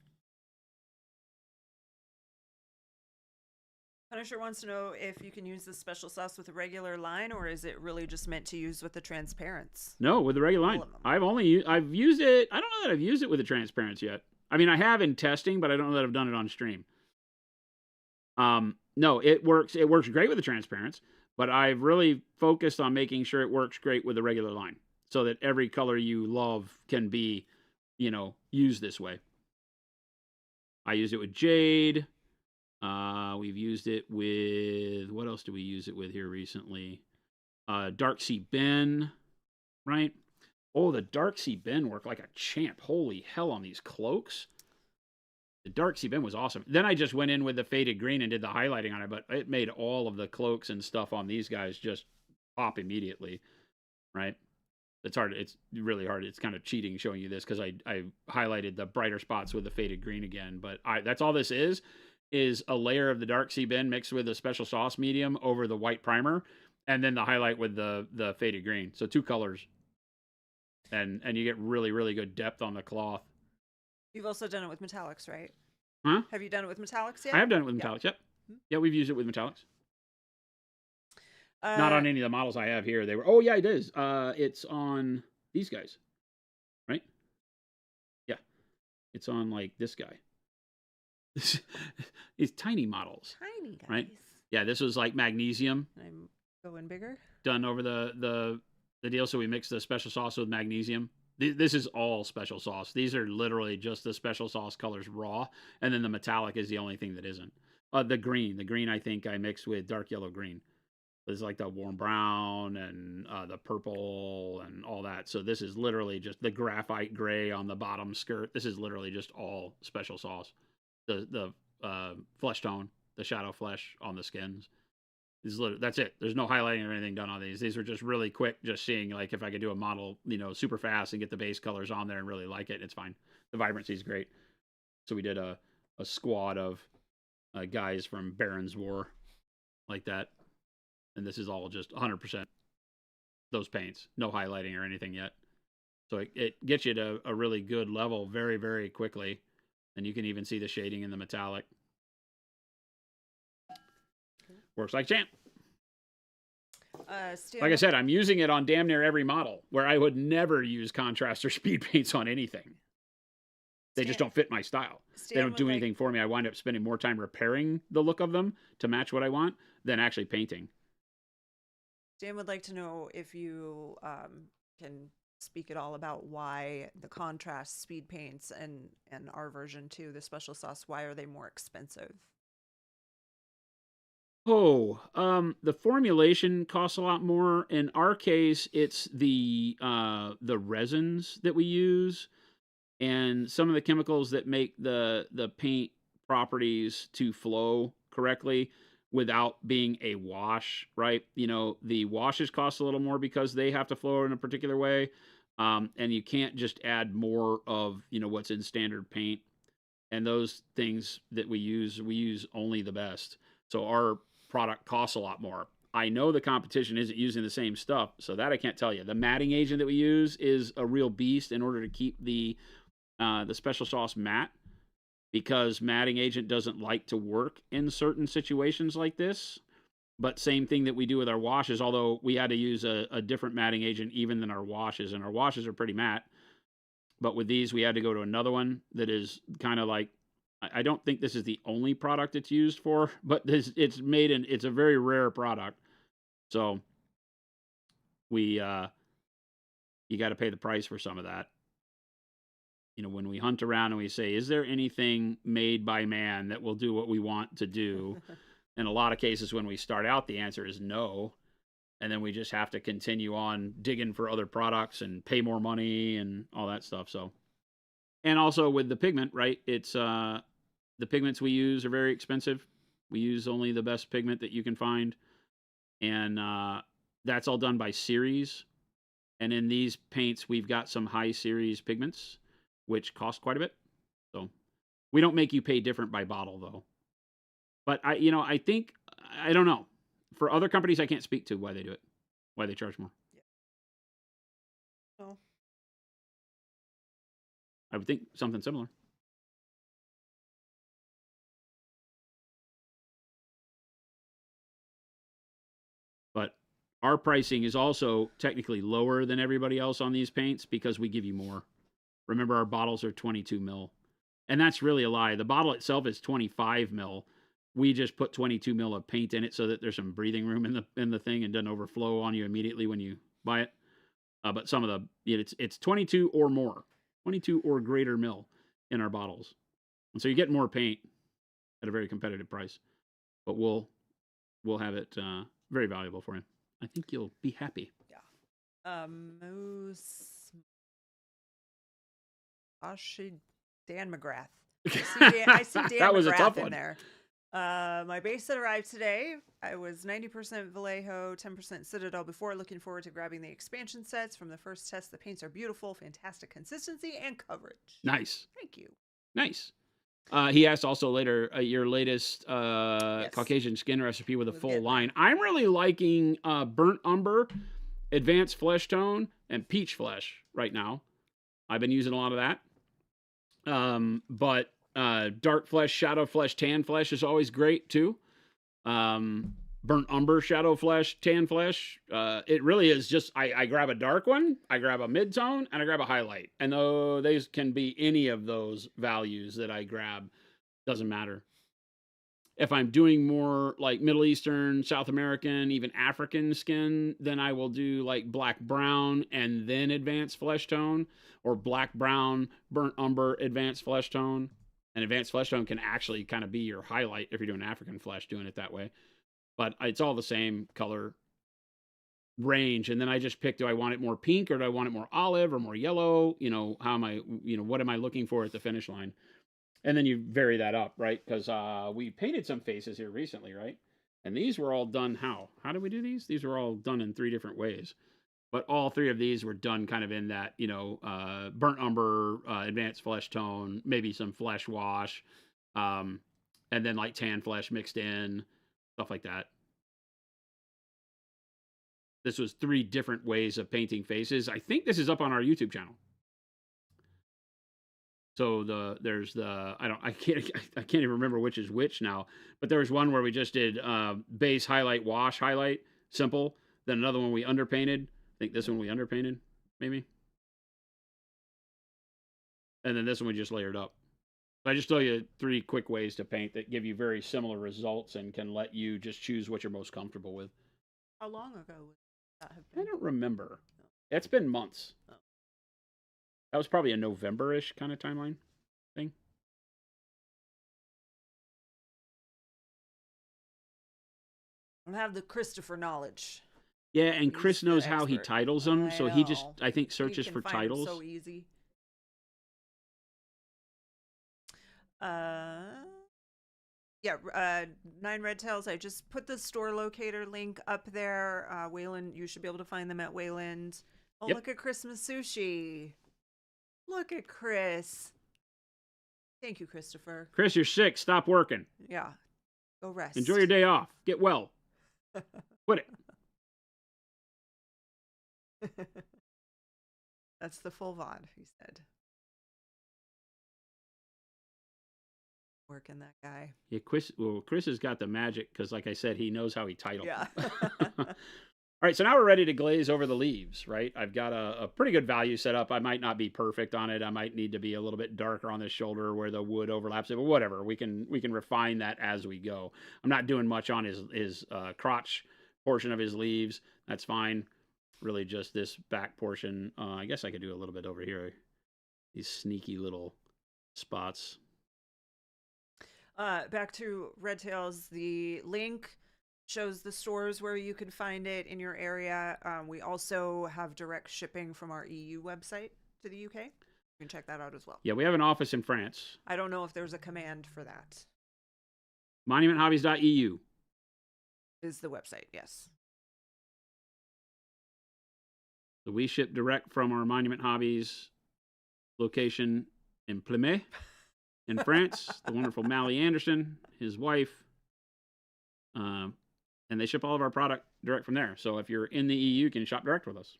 Punisher wants to know if you can use the special sauce with a regular line, or is it really just meant to use with the transparents? No, with the regular line. I've used it. I don't know that I've used it with the transparents yet. I mean, I have in testing, but I don't know that I've done it on stream. No, it works. It works great with the transparents, but I've really focused on making sure it works great with the regular line, so that every color you love can be, used this way. I use it with Jade. We've used it with, what else do we use it with here recently? Dark Sea Ben, right? Oh, the Dark Sea Ben worked like a champ. Holy hell on these cloaks. The Dark Sea Ben was awesome. Then I just went in with the faded green and did the highlighting on it, but it made all of the cloaks and stuff on these guys just pop immediately, right? It's hard. It's really hard. It's kind of cheating showing you this because I highlighted the brighter spots with the faded green again. But that's all this is a layer of the Dark Sea Ben mixed with a special sauce medium over the white primer, and then the highlight with the faded green. So 2 colors, and you get really, really good depth on the cloth. You've also done it with metallics, right? Huh? Have you done it with metallics yet? I have done it with metallics. Yep. Yeah, we've used it with metallics. Not on any of the models I have here. They were. Oh yeah, it is. It's on these guys, right? Yeah, it's on like this guy. These tiny models. Tiny guys. Right? Yeah, this was like magnesium. I'm going bigger. Done over the deal. So we mixed the special sauce with magnesium. This is all special sauce. These are literally just the special sauce colors raw, and then the metallic is the only thing that isn't. The green I think I mixed with dark yellow green. There's like the warm brown and the purple and all that. So this is literally just the graphite gray on the bottom skirt. This is literally just all special sauce. The flesh tone, the shadow flesh on the skins. That's it. There's no highlighting or anything done on these. These were just really quick, just seeing like if I could do a model, super fast and get the base colors on there and really like it. It's fine. The vibrancy is great. So we did a squad of guys from Baron's War like that. And this is all just 100% those paints. No highlighting or anything yet. So it gets you to a really good level very, very quickly. And you can even see the shading in the metallic. Works like champ. Like I said, I'm using it on damn near every model, where I would never use contrast or speed paints on anything. They just don't fit my style. They don't do anything for me. I wind up spending more time repairing the look of them to match what I want than actually painting. Dan would like to know if you can speak at all about why the contrast speed paints and our version too, the special sauce, why are they more expensive? Oh, the formulation costs a lot more. In our case, it's the resins that we use and some of the chemicals that make the paint properties to flow correctly. without being a wash, right? You know, the washes cost a little more because they have to flow in a particular way. And you can't just add more of, you know, what's in standard paint. And those things that we use only the best. So our product costs a lot more. I know the competition isn't using the same stuff, so that I can't tell you. The matting agent that we use is a real beast in order to keep the special sauce matte, because matting agent doesn't like to work in certain situations like this. But same thing that we do with our washes, although we had to use a different matting agent even than our washes, and our washes are pretty matte. But with these, we had to go to another one that is kind of like, I don't think this is the only product it's used for, but it's made in, it's a very rare product. So we, you got to pay the price for some of that. You know, when we hunt around and we say, is there anything made by man that will do what we want to do? In a lot of cases, when we start out, the answer is no. And then we just have to continue on digging for other products and pay more money and all that stuff. So, and also with the pigment, right? It's the pigments we use are very expensive. We use only the best pigment that you can find, and that's all done by series. And in these paints, we've got some high series pigments, which cost quite a bit. So we don't make you pay different by bottle, though. But I think, I don't know. For other companies, I can't speak to why they do it, why they charge more. Yeah. Oh. I would think something similar. But our pricing is also technically lower than everybody else on these paints because we give you more. Remember, our bottles are 22 mil. And that's really a lie. The bottle itself is 25 mil. We just put 22 mil of paint in it so that there's some breathing room in the thing and doesn't overflow on you immediately when you buy it. But some of it's 22 or more, 22 or greater mil in our bottles, and so you get more paint at a very competitive price. But we'll have it very valuable for you. I think you'll be happy. Yeah. Moose. Dan McGrath. I see Dan That was a McGrath tough in one. there. My base that arrived today, I was 90% Vallejo, 10% Citadel before. Looking forward to grabbing the expansion sets from the first test. The paints are beautiful, fantastic consistency and coverage. Nice. Thank you. Nice. He asked also later your latest Yes. Caucasian skin recipe with a We'll full get line. there. I'm really liking burnt umber, advanced flesh tone, and peach flesh right now. I've been using a lot of that. But dark flesh, shadow flesh, tan flesh is always great too. Burnt umber, shadow flesh, tan flesh. It really is just, I grab a dark one, I grab a mid-tone, and I grab a highlight. And though these can be any of those values that I grab, doesn't matter. If I'm doing more like Middle Eastern, South American, even African skin, then I will do like black brown and then advanced flesh tone, or black brown, burnt umber, advanced flesh tone. And advanced flesh tone can actually kind of be your highlight if you're doing African flesh, doing it that way. But it's all the same color range. And then I just pick, do I want it more pink or do I want it more olive or more yellow? You know, how am I, what am I looking for at the finish line? And then you vary that up, right? Because we painted some faces here recently, right? And these were all done how? How did we do these? These were all done in 3 different ways. But all 3 of these were done kind of in that, burnt umber, advanced flesh tone, maybe some flesh wash, and then like tan flesh mixed in, stuff like that. This was 3 different ways of painting faces. I think this is up on our YouTube channel. So I can't even remember which is which now, but there was one where we just did base highlight, wash highlight, simple. Then another one we underpainted. I think this one we underpainted, maybe. And then this one we just layered up. I just tell you 3 quick ways to paint that give you very similar results and can let you just choose what you're most comfortable with. How long ago would that have been? I don't remember. It's been months. Oh. That was probably a November-ish kind of timeline thing. I don't have the Christopher knowledge. Yeah, and Chris knows how he titles them, so he just, I think, searches for titles. So easy. Yeah, Nine Red Tails. I just put the store locator link up there. Wayland, you should be able to find them at Wayland. Oh, Yep. look at Christmas sushi. Look at Chris. Thank you, Christopher. Chris, you're sick. Stop working. Yeah, go Enjoy your rest. day off. Get well. Quit it. That's the full VOD, he said. Working that guy. Yeah, Chris has got the magic because, like I said, he knows how he titled. Yeah. All right, so now we're ready to glaze over the leaves, right? I've got a pretty good value set up. I might not be perfect on it. I might need to be a little bit darker on the shoulder where the wood overlaps it, but whatever. We can refine that as we go. I'm not doing much on his crotch portion of his leaves. That's fine. Really just this back portion. I guess I could do a little bit over here. These sneaky little spots. Back to Red Tails, the link shows the stores where you can find it in your area. We also have direct shipping from our EU website to the UK. You can check that out as well. Yeah, we have an office in France. I don't know if there's a command for that. MonumentHobbies.eu Is the website, yes. So we ship direct from our Monument Hobbies location in Plymouth in France. The wonderful Mally Anderson, his wife, and they ship all of our product direct from there. So if you're in the EU, you can shop direct with us.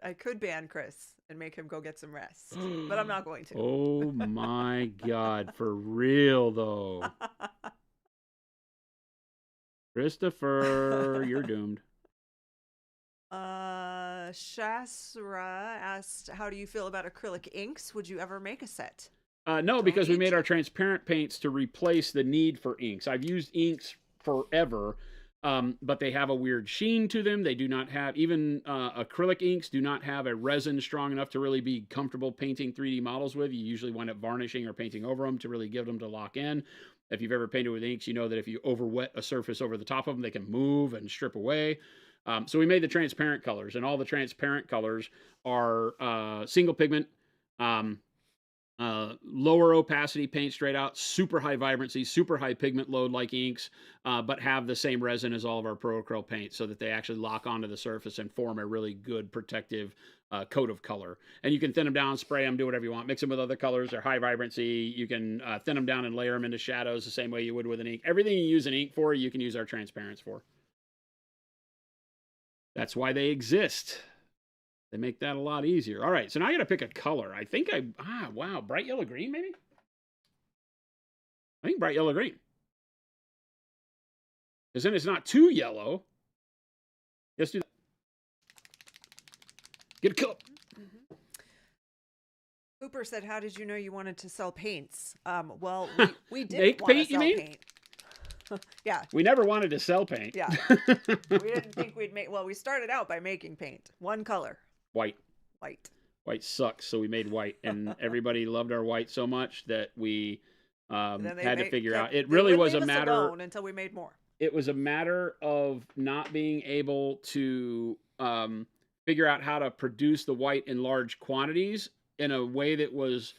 I could ban Chris and make him go get some rest, but I'm not going to. Oh my God, for real though. Christopher, you're doomed. Shasra asked, how do you feel about acrylic inks? Would you ever make a set? No, because we made our transparent paints to replace the need for inks. I've used inks forever, but they have a weird sheen to them. They do not have, even acrylic inks do not have a resin strong enough to really be comfortable painting 3D models with. You usually wind up varnishing or painting over them to really give them to lock in. If you've ever painted with inks, you know that if you over wet a surface over the top of them, they can move and strip away. So we made the transparent colors, and all the transparent colors are single pigment, lower opacity paint straight out, super high vibrancy, super high pigment load like inks, but have the same resin as all of our Pro Acryl paints so that they actually lock onto the surface and form a really good protective coat of color. And you can thin them down, spray them, do whatever you want, mix them with other colors. They're high vibrancy. You can thin them down and layer them into shadows the same way you would with an ink. Everything you use an ink for, you can use our transparents for. That's why they exist. They make that a lot easier. All right, so now I got to pick a color. I think wow, bright yellow green maybe? I think bright yellow green. Because then it's not too yellow. Let's do that. Get a cup. Mm-hmm. Cooper said, how did you know you wanted to sell paints? Well, we did Make want paint, to sell you mean? paint. Yeah. We never wanted to sell paint. Yeah. We didn't think we'd make, well, we started out by making paint. One color. White. White. White sucks, so we made white. And everybody loved our white so much that we had to figure out. It really was a matter. Until we made more. It was a matter of not being able to figure out how to produce the white in large quantities in a way that was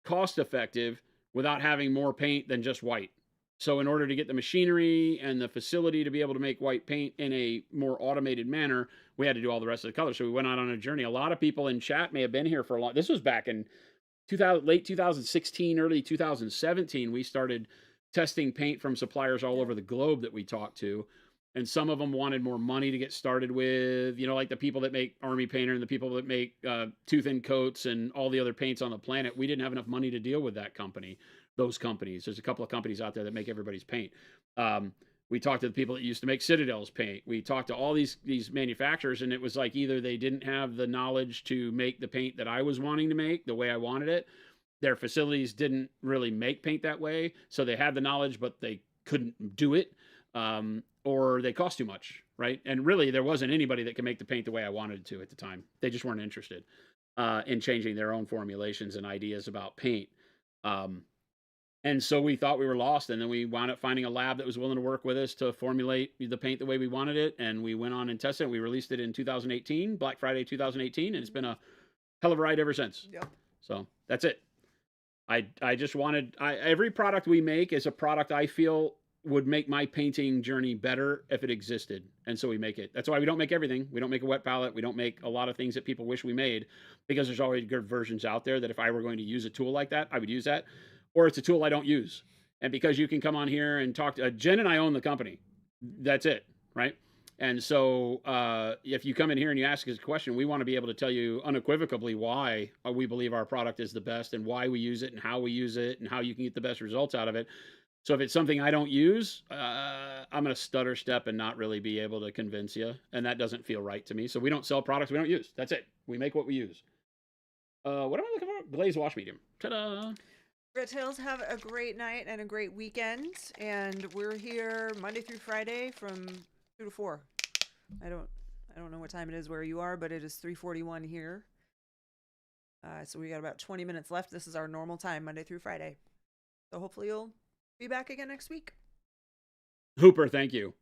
cost effective without having more paint than just white. So in order to get the machinery and the facility to be able to make white paint in a more automated manner, we had to do all the rest of the colors. So we went out on a journey. A lot of people in chat may have been here for a long. This was back in late 2016, early 2017. We started testing paint from suppliers all over the globe that we talked to. And some of them wanted more money to get started with, you know, like the people that make Army Painter and the people that make Tooth and Coats and all the other paints on the planet. We didn't have enough money to deal with that company, those companies. There's a couple of companies out there that make everybody's paint. We talked to the people that used to make Citadel's paint. We talked to all these manufacturers, and it was like either they didn't have the knowledge to make the paint that I was wanting to make the way I wanted it. Their facilities didn't really make paint that way. So they had the knowledge, but they couldn't do it. Or they cost too much, right? And really, there wasn't anybody that could make the paint the way I wanted it to at the time. They just weren't interested in changing their own formulations and ideas about paint. And so we thought we were lost, and then we wound up finding a lab that was willing to work with us to formulate the paint the way we wanted it, and we went on and tested it. We released it in 2018, Black Friday 2018, and it's been a hell of a ride ever since. Yep. So that's it. I just wanted every product we make is a product I feel would make my painting journey better if it existed, and so we make it. That's why we don't make everything. We don't make a wet palette. We don't make a lot of things that people wish we made, because there's already good versions out there that if I were going to use a tool like that, I would use that, or it's a tool I don't use. And because you can come on here and talk to Jen and I own the company, that's it, right? And so, if you come in here and you ask us a question, we want to be able to tell you unequivocally why we believe our product is the best and why we use it and how we use it and how you can get the best results out of it. So if it's something I don't use, I'm going to stutter step and not really be able to convince you. And that doesn't feel right to me. So we don't sell products we don't use. That's it. We make what we use. What am I looking for? Glazed wash medium. Ta-da! Red Tails, have a great night and a great weekend. And we're here Monday through Friday from 2 to 4. I don't know what time it is where you are, but it is 3:41 here. So we got about 20 minutes left. This is our normal time, Monday through Friday. So hopefully you'll be back again next week. Hooper, thank you.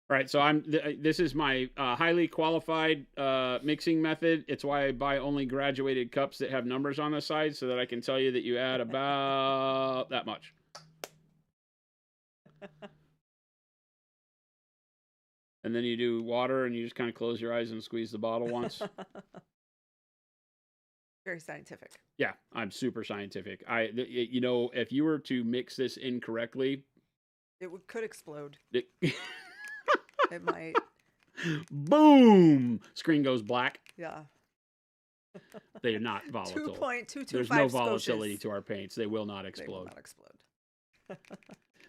All right, so this is my highly qualified mixing method. It's why I buy only graduated cups that have numbers on the side, so that I can tell you that you add about that much. And then you do water, and you just kind of close your eyes and squeeze the bottle once. Very scientific. Yeah, I'm super scientific. If you were to mix this incorrectly, could explode. It might. Boom! Screen goes black. Yeah. They are not volatile. 2.225. There's no volatility to our paints. They will not explode. They will not explode.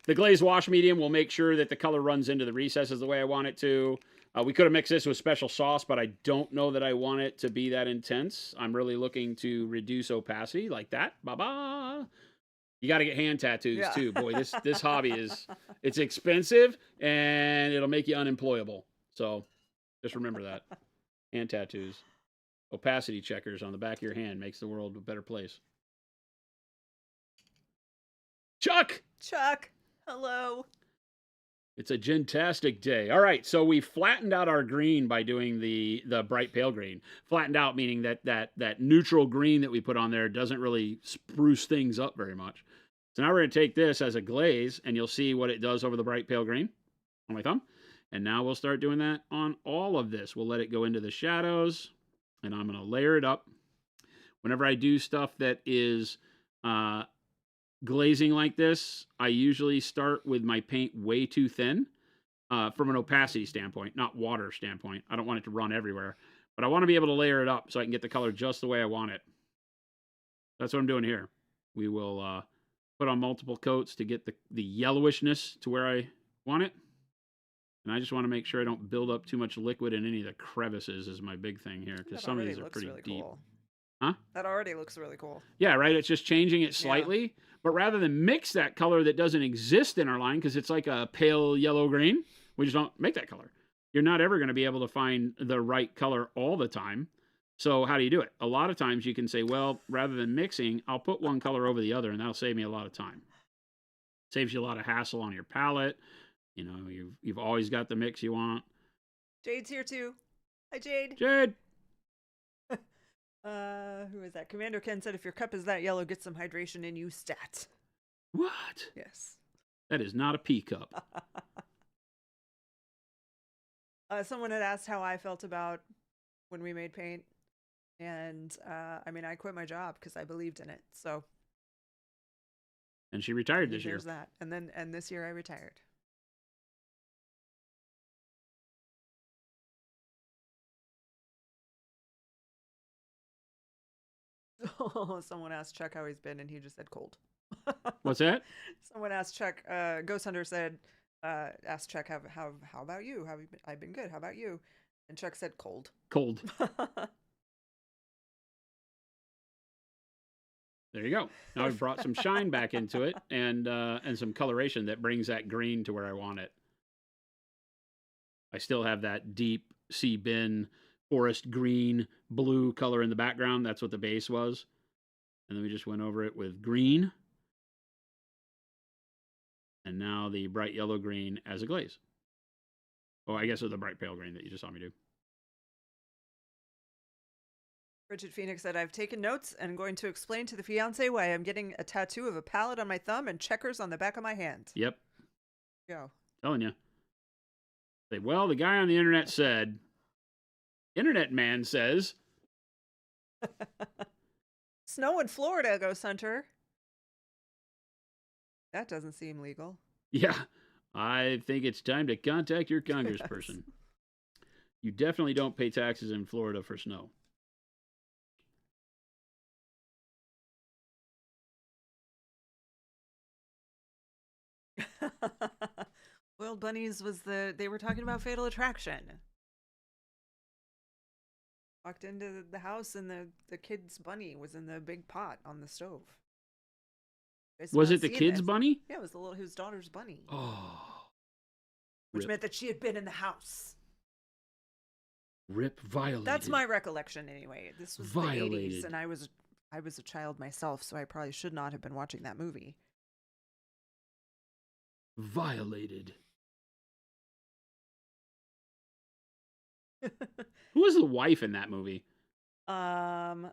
The glazed wash medium will make sure that the color runs into the recesses the way I want it to. We could have mixed this with special sauce, but I don't know that I want it to be that intense. I'm really looking to reduce opacity like that. Ba-ba! You got to get hand tattoos too. Boy, this hobby it's expensive and it'll make you unemployable. So just remember that. Hand tattoos. Opacity checkers on the back of your hand makes the world a better place. Chuck! Hello. It's a gentastic day. All right, so we flattened out our green by doing the bright pale green. Flattened out meaning that neutral green that we put on there doesn't really spruce things up very much. So now we're going to take this as a glaze, and you'll see what it does over the bright pale green on my thumb. And now we'll start doing that on all of this. We'll let it go into the shadows, and I'm going to layer it up. Whenever I do stuff that is glazing like this, I usually start with my paint way too thin from an opacity standpoint, not water standpoint. I don't want it to run everywhere, but I want to be able to layer it up so I can get the color just the way I want it. That's what I'm doing here. We will put on multiple coats to get the yellowishness to where I want it. And I just want to make sure I don't build up too much liquid in any of the crevices is my big thing here, because some of these are pretty really deep. Cool. Huh? That already looks really cool. Yeah, right? It's just changing it slightly. Yeah. But rather than mix that color that doesn't exist in our line, because it's like a pale yellow-green, we just don't make that color. You're not ever going to be able to find the right color all the time. So how do you do it? A lot of times you can say, well, rather than mixing, I'll put one color over the other, and that'll save me a lot of time. Saves you a lot of hassle on your palette. You know, you've always got the mix you want. Jade's here too. Hi, Jade. Jade. Who is that? Commander Ken said, if your cup is that yellow, get some hydration in you stat. What? Yes. That is not a pea cup. Someone had asked how I felt about when we made paint. And, I mean, I quit my job because I believed in it. So. And she retired this year. There's that. And this year I retired. Oh, someone asked Chuck how he's been, and he just said cold. What's that? Someone asked Chuck. Ghost Hunter said, asked Chuck, how about you? How have you been? I've been good. How about you? And Chuck said cold. Cold. There you go. Now I've brought some shine back into it, and some coloration that brings that green to where I want it. I still have that deep sea bin forest green blue color in the background. That's what the base was. And then we just went over it with green. And now the bright yellow green as a glaze. Oh, I guess it was the bright pale green that you just saw me do. Bridget Phoenix said, I've taken notes and going to explain to the fiance why I'm getting a tattoo of a palette on my thumb and checkers on the back of my hand. Yep. Go. Telling you. Say, well, the guy on the internet said, Internet Man says, Snow in Florida, Ghost Hunter. That doesn't seem legal. yeah, I think it's time to contact your congressperson. You definitely don't pay taxes in Florida for snow. Boiled bunnies was they were talking about Fatal Attraction. Walked into the house and the kid's bunny was in the big pot on the stove. Was it the kid's bunny? Yeah, it was his daughter's bunny. Oh. Which meant that she had been in the house. Rip violated. That's my recollection anyway. This was violated. The 80s and I was a child myself, so I probably should not have been watching that movie. Violated. Who was the wife in that movie? Oh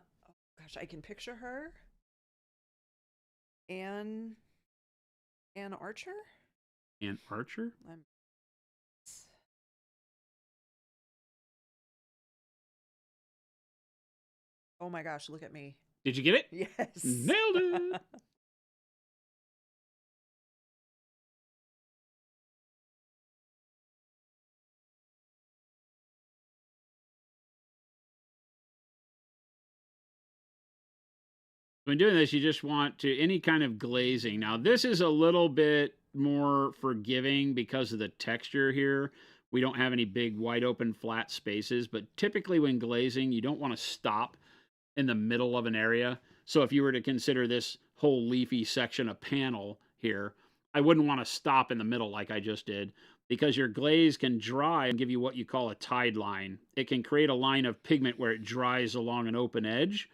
gosh, I can picture her. Anne Archer? Anne Archer? Oh my gosh, look at me. Did you get it? Yes. Nailed it. When doing this, you just want to any kind of glazing. Now, this is a little bit more forgiving because of the texture here. We don't have any big, wide open, flat spaces, but typically when glazing, you don't want to stop in the middle of an area. So if you were to consider this whole leafy section a panel here, I wouldn't want to stop in the middle like I just did, because your glaze can dry and give you what you call a tide line. It can create a line of pigment where it dries along an open edge.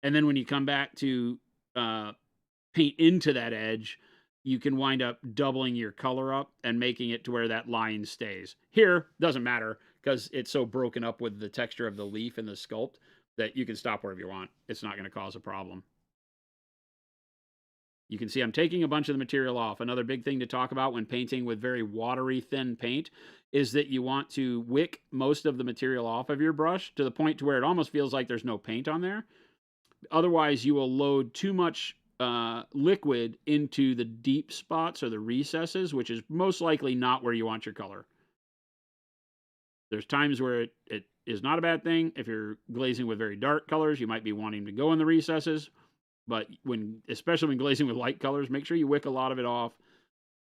And then when you come back to paint into that edge, you can wind up doubling your color up and making it to where that line stays. Here, doesn't matter because it's so broken up with the texture of the leaf and the sculpt that you can stop wherever you want. It's not going to cause a problem. You can see I'm taking a bunch of the material off. Another big thing to talk about when painting with very watery, thin paint is that you want to wick most of the material off of your brush to the point to where it almost feels like there's no paint on there. Otherwise, you will load too much liquid into the deep spots or the recesses, which is most likely not where you want your color. There's times where it is not a bad thing. If you're glazing with very dark colors, you might be wanting to go in the recesses. But especially when glazing with light colors, make sure you wick a lot of it off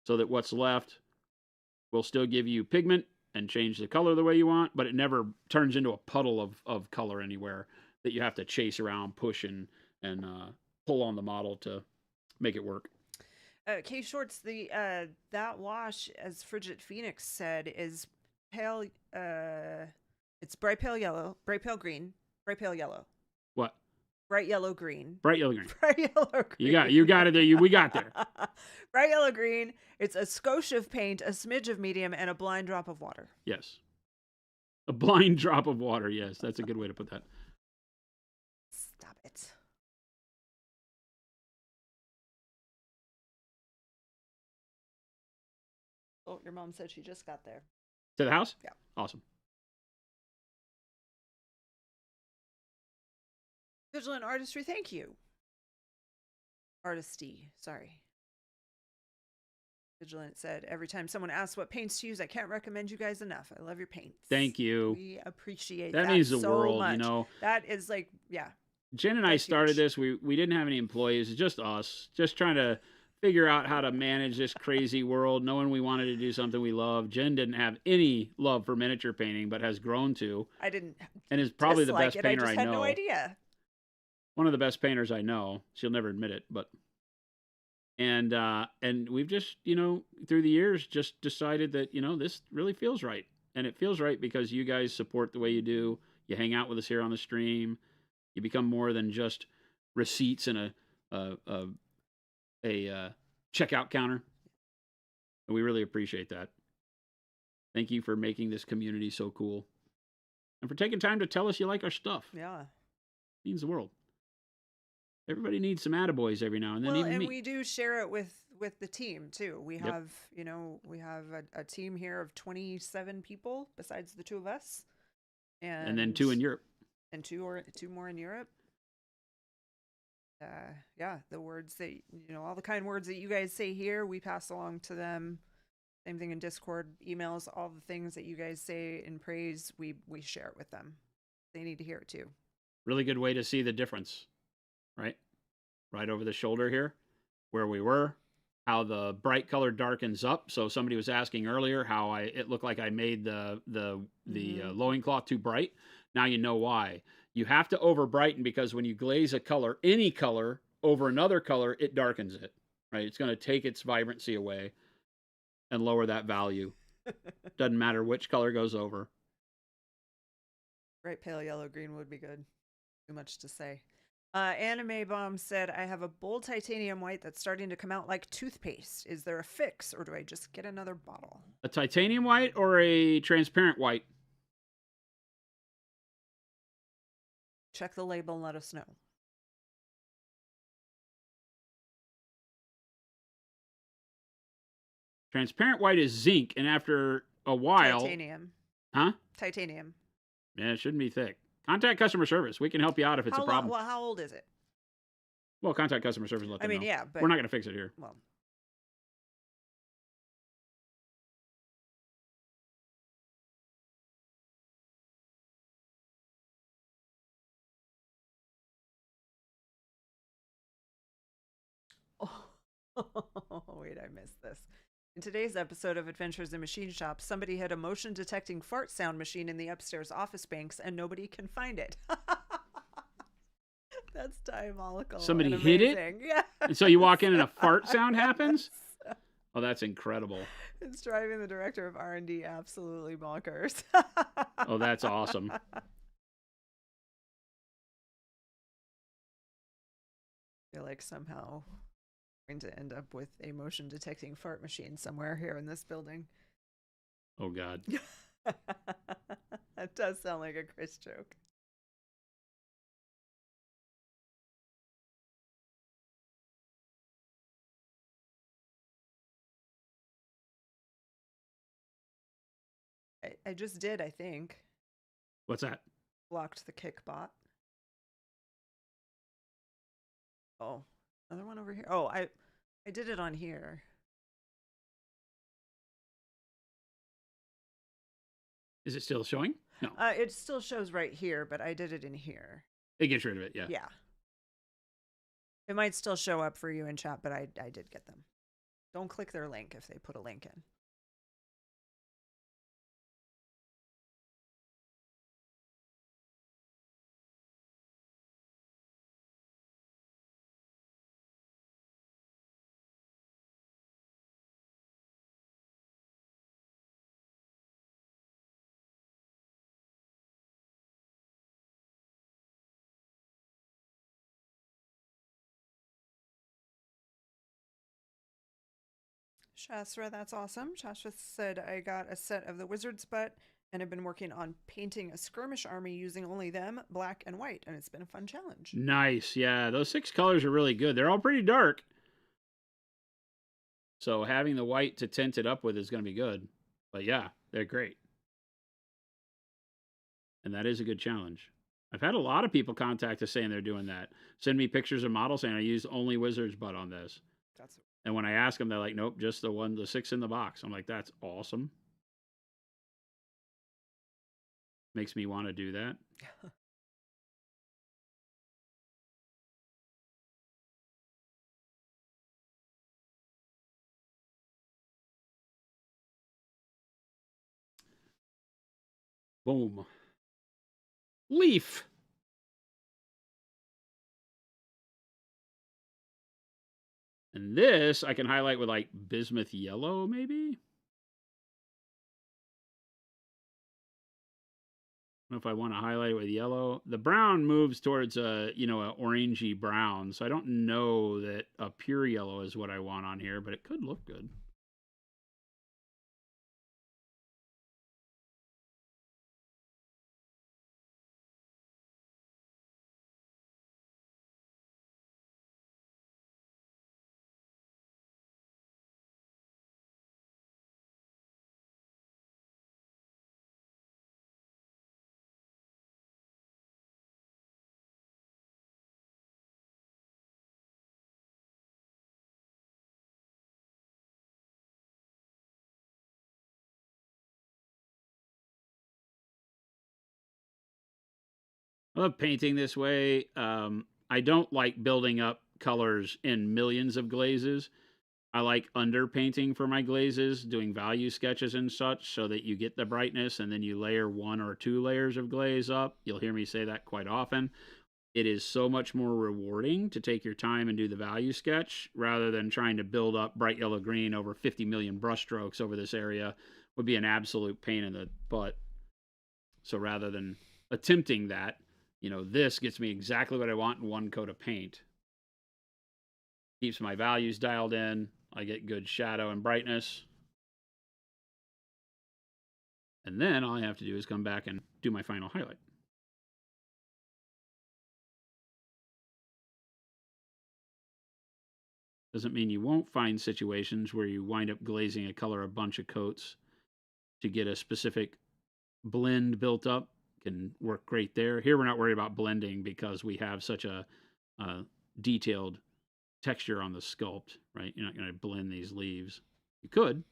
so that what's left will still give you pigment and change the color the way you want, but it never turns into a puddle of color anywhere that you have to chase around, push, and pull on the model to make it work. Kay Shorts, that wash, as Frigid Phoenix said, is pale. It's bright pale yellow, bright pale green, bright pale yellow. What? Bright yellow green. Bright yellow green. Bright yellow green. You got it there. We got there. Bright yellow green. It's a skosh of paint, a smidge of medium, and a blind drop of water. Yes. A blind drop of water. Yes, that's a good way to put that. Stop it. Oh, your mom said she just got there. To the house? Yeah. Awesome. Vigilant Artistry, thank you. Artisty, sorry. Vigilant said, every time someone asks what paints to use, I can't recommend you guys enough. I love your paints. Thank you. We appreciate that. That means the so world, much. you know. That is like, yeah. Jen and I started this. We didn't have any employees. It's just us. Just trying to figure out how to manage this crazy world, knowing we wanted to do something we love. Jen didn't have any love for miniature painting, but has grown to. I didn't. And is probably the best it. painter I I just know. had no idea. One of the best painters I know. She'll never admit it, but and we've just, through the years just decided that, this really feels right. And it feels right because you guys support the way you do. You hang out with us here on the stream. You become more than just receipts and a checkout counter. And we really appreciate that. Thank you for making this community so cool. And for taking time to tell us you like our stuff. Yeah. Means the world. Everybody needs some attaboys every now and then, Well, even and me. we do share it with the team too. We Yep. have, we have a team here of 27 people besides the two of us, And then and 2 in Europe. two more in Europe. Yeah, the words that, all the kind words that you guys say here, we pass along to them. Same thing in Discord, emails, all the things that you guys say in praise, we share it with them. They need to hear it too. Really good way to see the difference, right? Right over the shoulder here, where we were, how the bright color darkens up. So somebody was asking earlier how it looked like I made the loincloth too bright. Now you know why. You have to over brighten, because when you glaze a color, any color, over another color, it darkens it, right? It's going to take its vibrancy away and lower that value. Doesn't matter which color goes over. Bright pale yellow green would be good. Too much to say. Anime Bomb said, I have a bold titanium white that's starting to come out like toothpaste. Is there a fix, or do I just get another bottle? A titanium white or a transparent white? Check the label and let us know. Transparent white is zinc, and after a while... Titanium. Huh? Titanium. Yeah, it shouldn't be thick. Contact customer service. We can help you out if it's a problem. Well, how old is it? Well, contact customer service and let them know. Yeah, but... We're not going to fix it here. Well... Oh, wait, I missed this. In today's episode of Adventures in Machine Shop, somebody hid a motion detecting fart sound machine in the upstairs office banks and nobody can find it. That's diabolical. Somebody hid it? Yeah. And so you walk in and a fart sound happens? Oh, that's incredible. It's driving the director of R&D absolutely bonkers. Oh, that's awesome. I feel like somehow we're going to end up with a motion detecting fart machine somewhere here in this building. Oh, God. That does sound like a Chris joke. I just did, I think. What's that? Blocked the kickbot. Oh, another one over here. Oh, I did it on here. Is it still showing? No. It still shows right here, but I did it in here. It gets rid of it, yeah. Yeah. It might still show up for you in chat, but I did get them. Don't click their link if they put a link in. Shastra, that's awesome. Shastra said, I got a set of the wizard's butt and have been working on painting a skirmish army using only them, black and white, and it's been a fun challenge. Nice. Yeah, those 6 colors are really good. They're all pretty dark. So having the white to tint it up with is going to be good. But yeah, they're great. And that is a good challenge. I've had a lot of people contact us saying they're doing that. Send me pictures of models saying I used only wizard's butt on this. And when I ask them, they're like, nope, just the 6 in the box. I'm like, that's awesome. Makes me want to do that. Boom. Leaf. And this I can highlight with like bismuth yellow, maybe? I don't know if I want to highlight it with yellow. The brown moves towards a orangey brown, so I don't know that a pure yellow is what I want on here, but it could look good. I love painting this way. I don't like building up colors in millions of glazes. I like underpainting for my glazes, doing value sketches and such, so that you get the brightness and then you layer 1 or 2 layers of glaze up. You'll hear me say that quite often. It is so much more rewarding to take your time and do the value sketch rather than trying to build up bright yellow green over 50 million brushstrokes over this area would be an absolute pain in the butt. So rather than attempting that, this gets me exactly what I want in 1 coat of paint. Keeps my values dialed in. I get good shadow and brightness. And then all I have to do is come back and do my final highlight. Doesn't mean you won't find situations where you wind up glazing a color a bunch of coats to get a specific blend built up. Can work great there. Here we're not worried about blending because we have such a detailed texture on the sculpt, right? You're not going to blend these leaves. You could.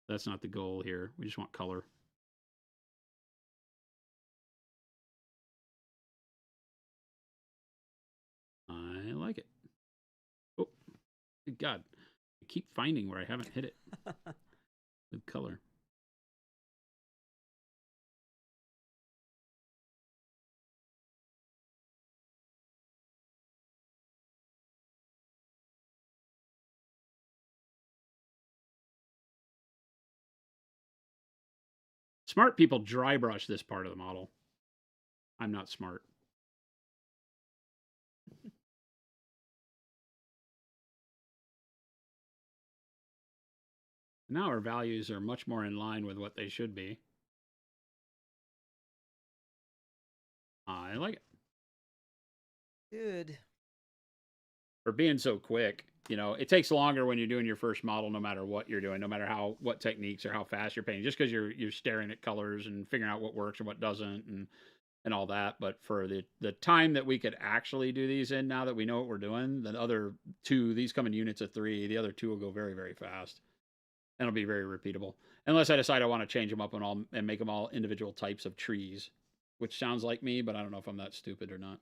That's not the goal here. We just want color. I like it. Oh, good God. I keep finding where I haven't hit it with color. Smart people dry brush this part of the model. I'm not smart. Now our values are much more in line with what they should be. I like it. Good. For being so quick, it takes longer when you're doing your first model, no matter what you're doing, no matter what techniques or how fast you're painting, just because you're staring at colors and figuring out what works and what doesn't and all that. But for the time that we could actually do these in, now that we know what we're doing, the other two, these come in units of 3, the other 2 will go very, very fast. And it'll be very repeatable. Unless I decide I want to change them up and make them all individual types of trees, which sounds like me, but I don't know if I'm that stupid or not.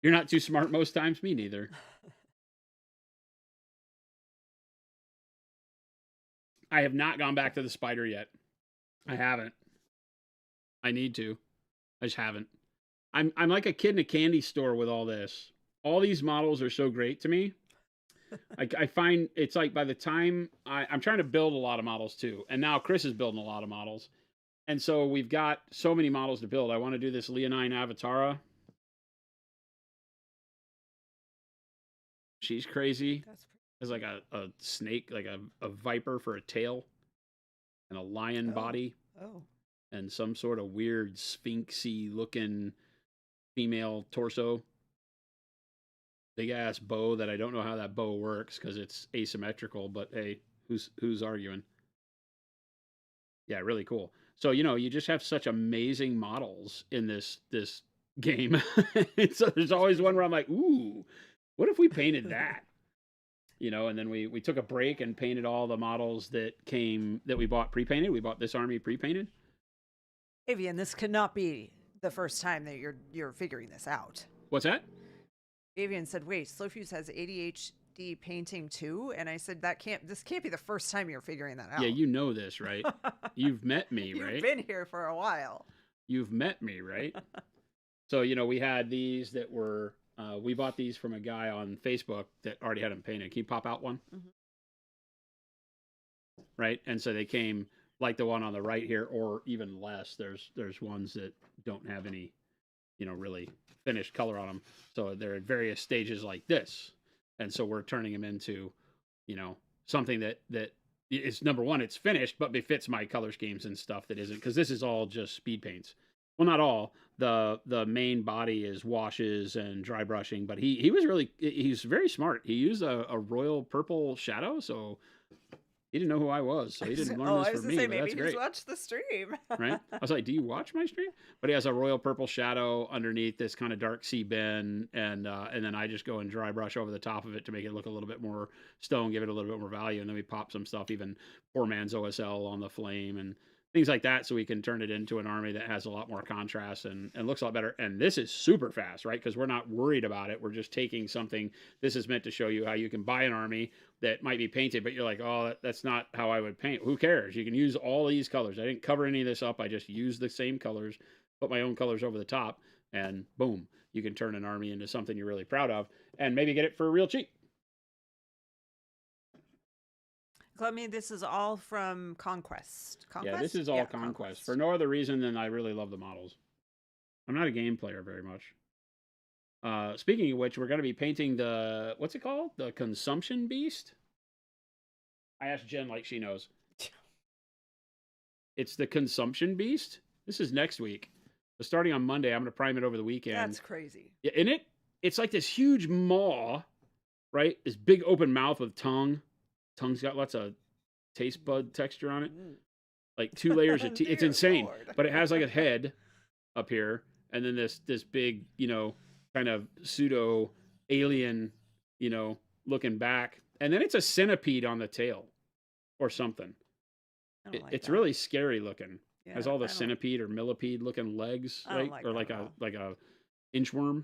You're not too smart most times, me neither. I have not gone back to the spider yet. I haven't. I need to. I just haven't. I'm like a kid in a candy store with all this. All these models are so great to me. I find it's like by the time I'm trying to build a lot of models too, and now Chris is building a lot of models, and so we've got so many models to build. I want to do this Leonine Avatara. She's crazy. There's like a snake, like a viper for a tail, and a lion body. Oh. And some sort of weird sphinxy looking female torso. Big ass bow that I don't know how that bow works because it's asymmetrical, but hey, who's arguing? Yeah, really cool. So, you just have such amazing models in this game. So there's always one where I'm like, ooh, what if we painted that? And then we took a break and painted all the models that we bought pre-painted. We bought this army pre-painted. Avian, this cannot be the first time that you're figuring this out. What's that? Avian said, "Wait, Slowfuse has ADHD painting too?" And I said, this can't be the first time you're figuring that out." Yeah, you know this, right? You've met me, right? You've been here for a while. You've met me, right? So, we had these that were we bought these from a guy on Facebook that already had them painted. Can you pop out one? Mm-hmm. Right? And so they came like the one on the right here, or even less. There's ones that don't have any, really finished color on them. So they're at various stages like this. And so we're turning them into, something that is, number one, it's finished, but befits my color schemes and stuff that isn't, because this is all just speed paints. Well, not all. The main body is washes and dry brushing, but he's very smart. He used a royal purple shadow, so he didn't know who I was, so he didn't learn this from me. But that's great. Maybe he's watched the stream, right? I was like, "Do you watch my stream?" But he has a royal purple shadow underneath this kind of dark sea bin, and then I just go and dry brush over the top of it to make it look a little bit more stone, give it a little bit more value, and then we pop some stuff, even poor man's OSL on the flame, and things like that, so we can turn it into an army that has a lot more contrast and looks a lot better. And this is super fast, right? Because we're not worried about it. We're just taking something. This is meant to show you how you can buy an army that might be painted, but you're like, oh, that's not how I would paint. Who cares? You can use all these colors. I didn't cover any of this up. I just used the same colors, put my own colors over the top, and boom, you can turn an army into something you're really proud of and maybe get it for real cheap. I mean, this is all from Conquest. Yeah, this Conquest? is all Yeah, Conquest for Conquest. no other reason than I really love the models. I'm not a game player very much. Speaking of which, we're going to be painting the, what's it called? The Consumption Beast? I asked Jen like she knows. It's the Consumption Beast. This is next week. So starting on Monday, I'm going to prime it over the weekend. That's crazy. Yeah, in it, it's like this huge maw, right? This big open mouth with tongue. Tongue's got lots of taste bud texture on it. Like 2 layers of teeth. It's insane. Lord. But it has like a head up here, and then this big, kind of pseudo alien, looking back. And then it's a centipede on the tail or something. It's that. really scary looking. Yeah, has all the centipede or millipede looking legs, right? Or like a inchworm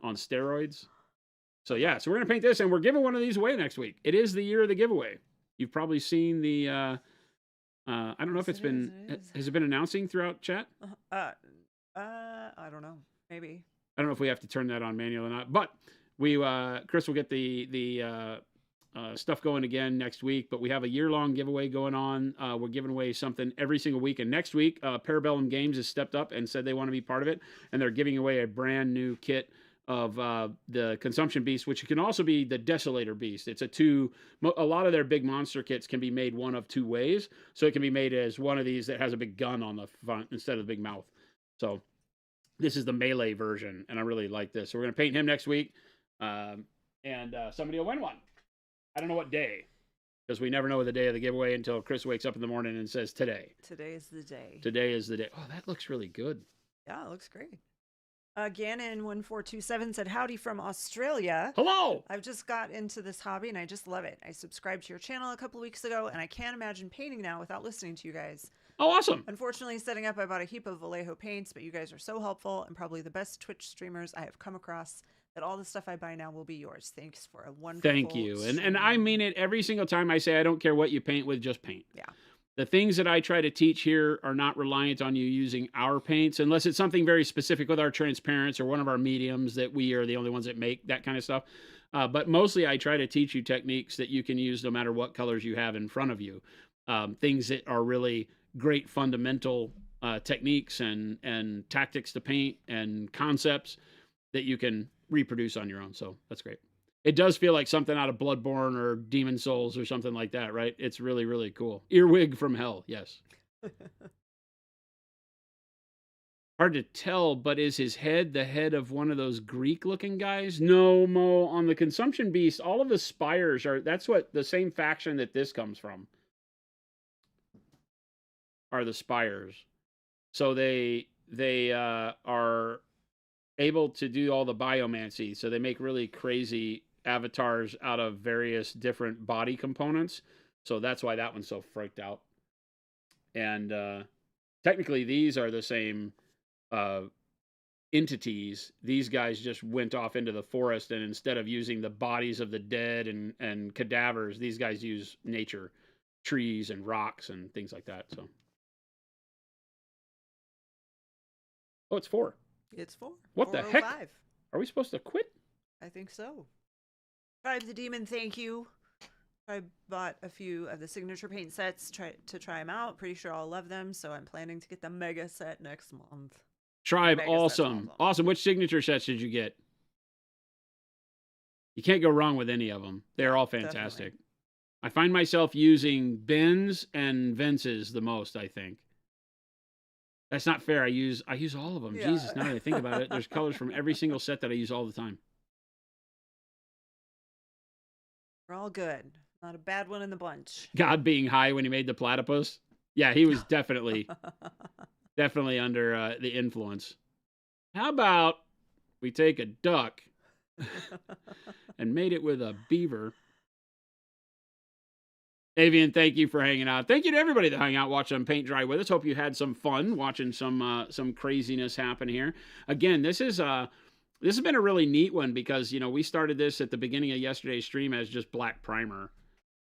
on steroids. So yeah, so we're gonna paint this, and we're giving one of these away next week. It is the year of the giveaway. You've probably seen the. I don't know if it's been. Has it been announcing throughout chat? I don't know. Maybe. I don't know if we have to turn that on manual or not, but we Chris will get the stuff going again next week. But we have a year-long giveaway going on. We're giving away something every single week, and next week, Parabellum Games has stepped up and said they want to be part of it, and they're giving away a brand new kit of the Consumption Beast, which can also be the Desolator Beast. It's a lot of their big monster kits can be made one of 2 ways. So it can be made as one of these that has a big gun on the front instead of the big mouth. So this is the melee version, and I really like this. So we're going to paint him next week, and somebody will win one. I don't know what day, because we never know the day of the giveaway until Chris wakes up in the morning and says, today. Today is the day. Today is the day. Oh, that looks really good. Yeah, it looks great. Gannon1427 said, howdy from Australia. Hello! I've just got into this hobby and I just love it. I subscribed to your channel a couple weeks ago and I can't imagine painting now without listening to you guys. Oh, awesome. Unfortunately, setting up, I bought a heap of Vallejo paints, but you guys are so helpful and probably the best Twitch streamers I have come across that all the stuff I buy now will be yours. Thanks for a wonderful Thank you. And I mean it every single time I say I don't care what you paint with, just paint. Yeah. The things that I try to teach here are not reliant on you using our paints, unless it's something very specific with our transparents or one of our mediums that we are the only ones that make that kind of stuff. But mostly I try to teach you techniques that you can use no matter what colors you have in front of you. Things that are really great fundamental techniques and tactics to paint and concepts that you can reproduce on your own. So that's great. It does feel like something out of Bloodborne or Demon Souls or something like that, right? It's really, really cool. Earwig from hell, yes. Hard to tell, but is his head the head of one of those Greek-looking guys? No, Mo. On the Consumption Beast, all of the spires are, that's what the same faction that this comes from, are the spires. So they are able to do all the biomancy. So they make really crazy avatars out of various different body components. So that's why that one's so freaked out. And technically, these are the same entities. These guys just went off into the forest, and instead of using the bodies of the dead and cadavers, these guys use nature, trees and rocks and things like that. So, oh, it's 4. It's 4. What the heck? Are we supposed to quit? I think so. Tribe the Demon, thank you. I bought a few of the signature paint sets to try them out. Pretty sure I'll love them, so I'm planning to get the mega set next month. Tribe, awesome. Awesome. Which signature sets did you get? You can't go wrong with any of them. They're all fantastic. Definitely. I find myself using Ben's and Vince's the most, I think. That's not fair. I use all of them. Yeah. Jesus, now that I think about it, there's colors from every single set that I use all the time. We're all good. Not a bad one in the bunch. God being high when he made the platypus. Yeah, he was definitely under the influence. How about we take a duck and made it with a beaver? Avian, thank you for hanging out. Thank you to everybody that hung out watching paint dry with us. Hope you had some fun watching some craziness happen here. Again, this has been a really neat one because we started this at the beginning of yesterday's stream as just black primer.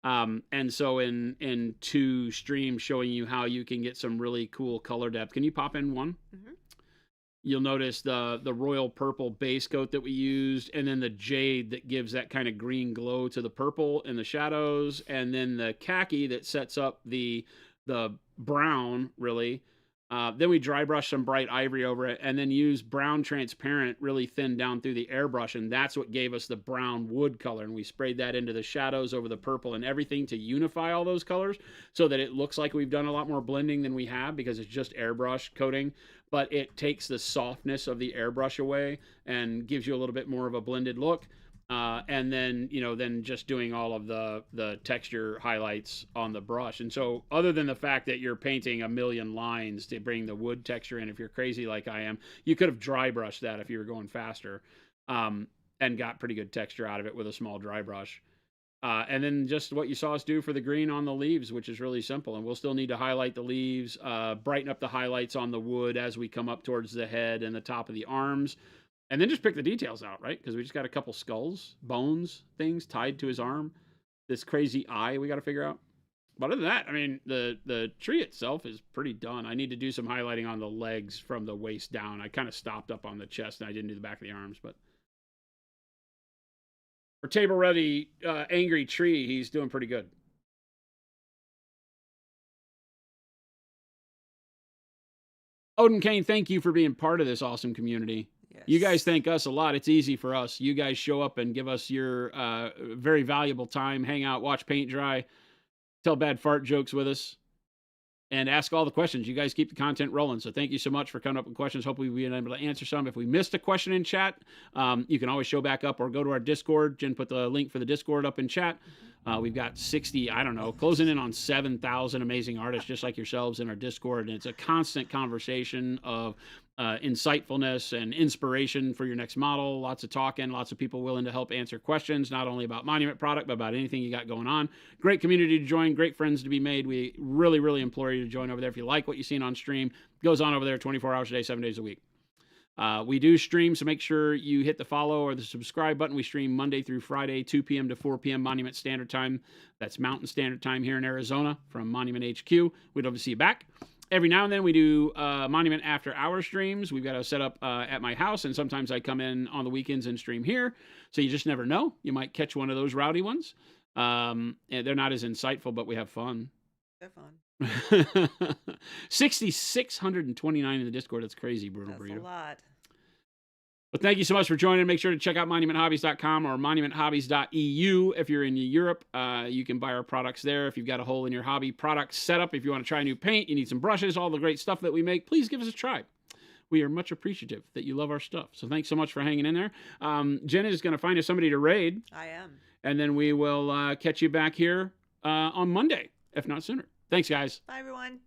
And so in two streams showing you how you can get some really cool color depth. Can you pop in one? Mm-hmm. You'll notice the royal purple base coat that we used, and then the jade that gives that kind of green glow to the purple in the shadows, and then the khaki that sets up the brown really. Then we dry brush some bright ivory over it, and then use brown transparent really thin down through the airbrush, and that's what gave us the brown wood color. And we sprayed that into the shadows over the purple and everything to unify all those colors so that it looks like we've done a lot more blending than we have because it's just airbrush coating, but it takes the softness of the airbrush away and gives you a little bit more of a blended look. And then then just doing all of the texture highlights on the brush. And so other than the fact that you're painting a million lines to bring the wood texture in, if you're crazy like I am, you could have dry brushed that if you were going faster, and got pretty good texture out of it with a small dry brush. And then just what you saw us do for the green on the leaves, which is really simple. And we'll still need to highlight the leaves, brighten up the highlights on the wood as we come up towards the head and the top of the arms. And then just pick the details out, right? Because we just got a couple skulls, bones, things tied to his arm. This crazy eye we got to figure out. But other than that, I mean, the tree itself is pretty done. I need to do some highlighting on the legs from the waist down. I kind of stopped up on the chest and I didn't do the back of the arms. But for table ready, angry tree, he's doing pretty good. Odin Kane, thank you for being part of this awesome community. Yes. You guys thank us a lot. It's easy for us. You guys show up and give us your very valuable time, hang out, watch paint dry, tell bad fart jokes with us, and ask all the questions. You guys keep the content rolling. So thank you so much for coming up with questions. Hopefully we've been able to answer some. If we missed a question in chat, you can always show back up or go to our Discord. Jen put the link for the Discord up in chat. We've got 60, I don't know, closing in on 7,000 amazing artists just like yourselves in our Discord. And it's a constant conversation of insightfulness and inspiration for your next model. Lots of talking, lots of people willing to help answer questions, not only about Monument product, but about anything you got going on. Great community to join, great friends to be made. We really, really implore you to join over there. If you like what you've seen on stream, it goes on over there 24 hours a day, 7 days a week. We do stream, so make sure you hit the follow or the subscribe button. We stream Monday through Friday, 2 p.m. to 4 p.m. Monument Standard Time. That's Mountain Standard Time here in Arizona from Monument HQ. We'd love to see you back. Every now and then we do Monument After Hour streams. We've got a setup at my house, and sometimes I come in on the weekends and stream here. So you just never know. You might catch one of those rowdy ones. And they're not as insightful, but we have fun. They're fun. 6,629 in the Discord. That's crazy, Brutal That's Burrito. a lot. But thank you so much for joining. Make sure to check out monumenthobbies.com or monumenthobbies.eu if you're in Europe. You can buy our products there. If you've got a hole in your hobby product setup, if you want to try new paint, you need some brushes, all the great stuff that we make, please give us a try. We are much appreciative that you love our stuff. So thanks so much for hanging in there. Jen is going to find us somebody to raid. I am. And then we will catch you back here on Monday, if not sooner. Thanks, guys. Bye, everyone.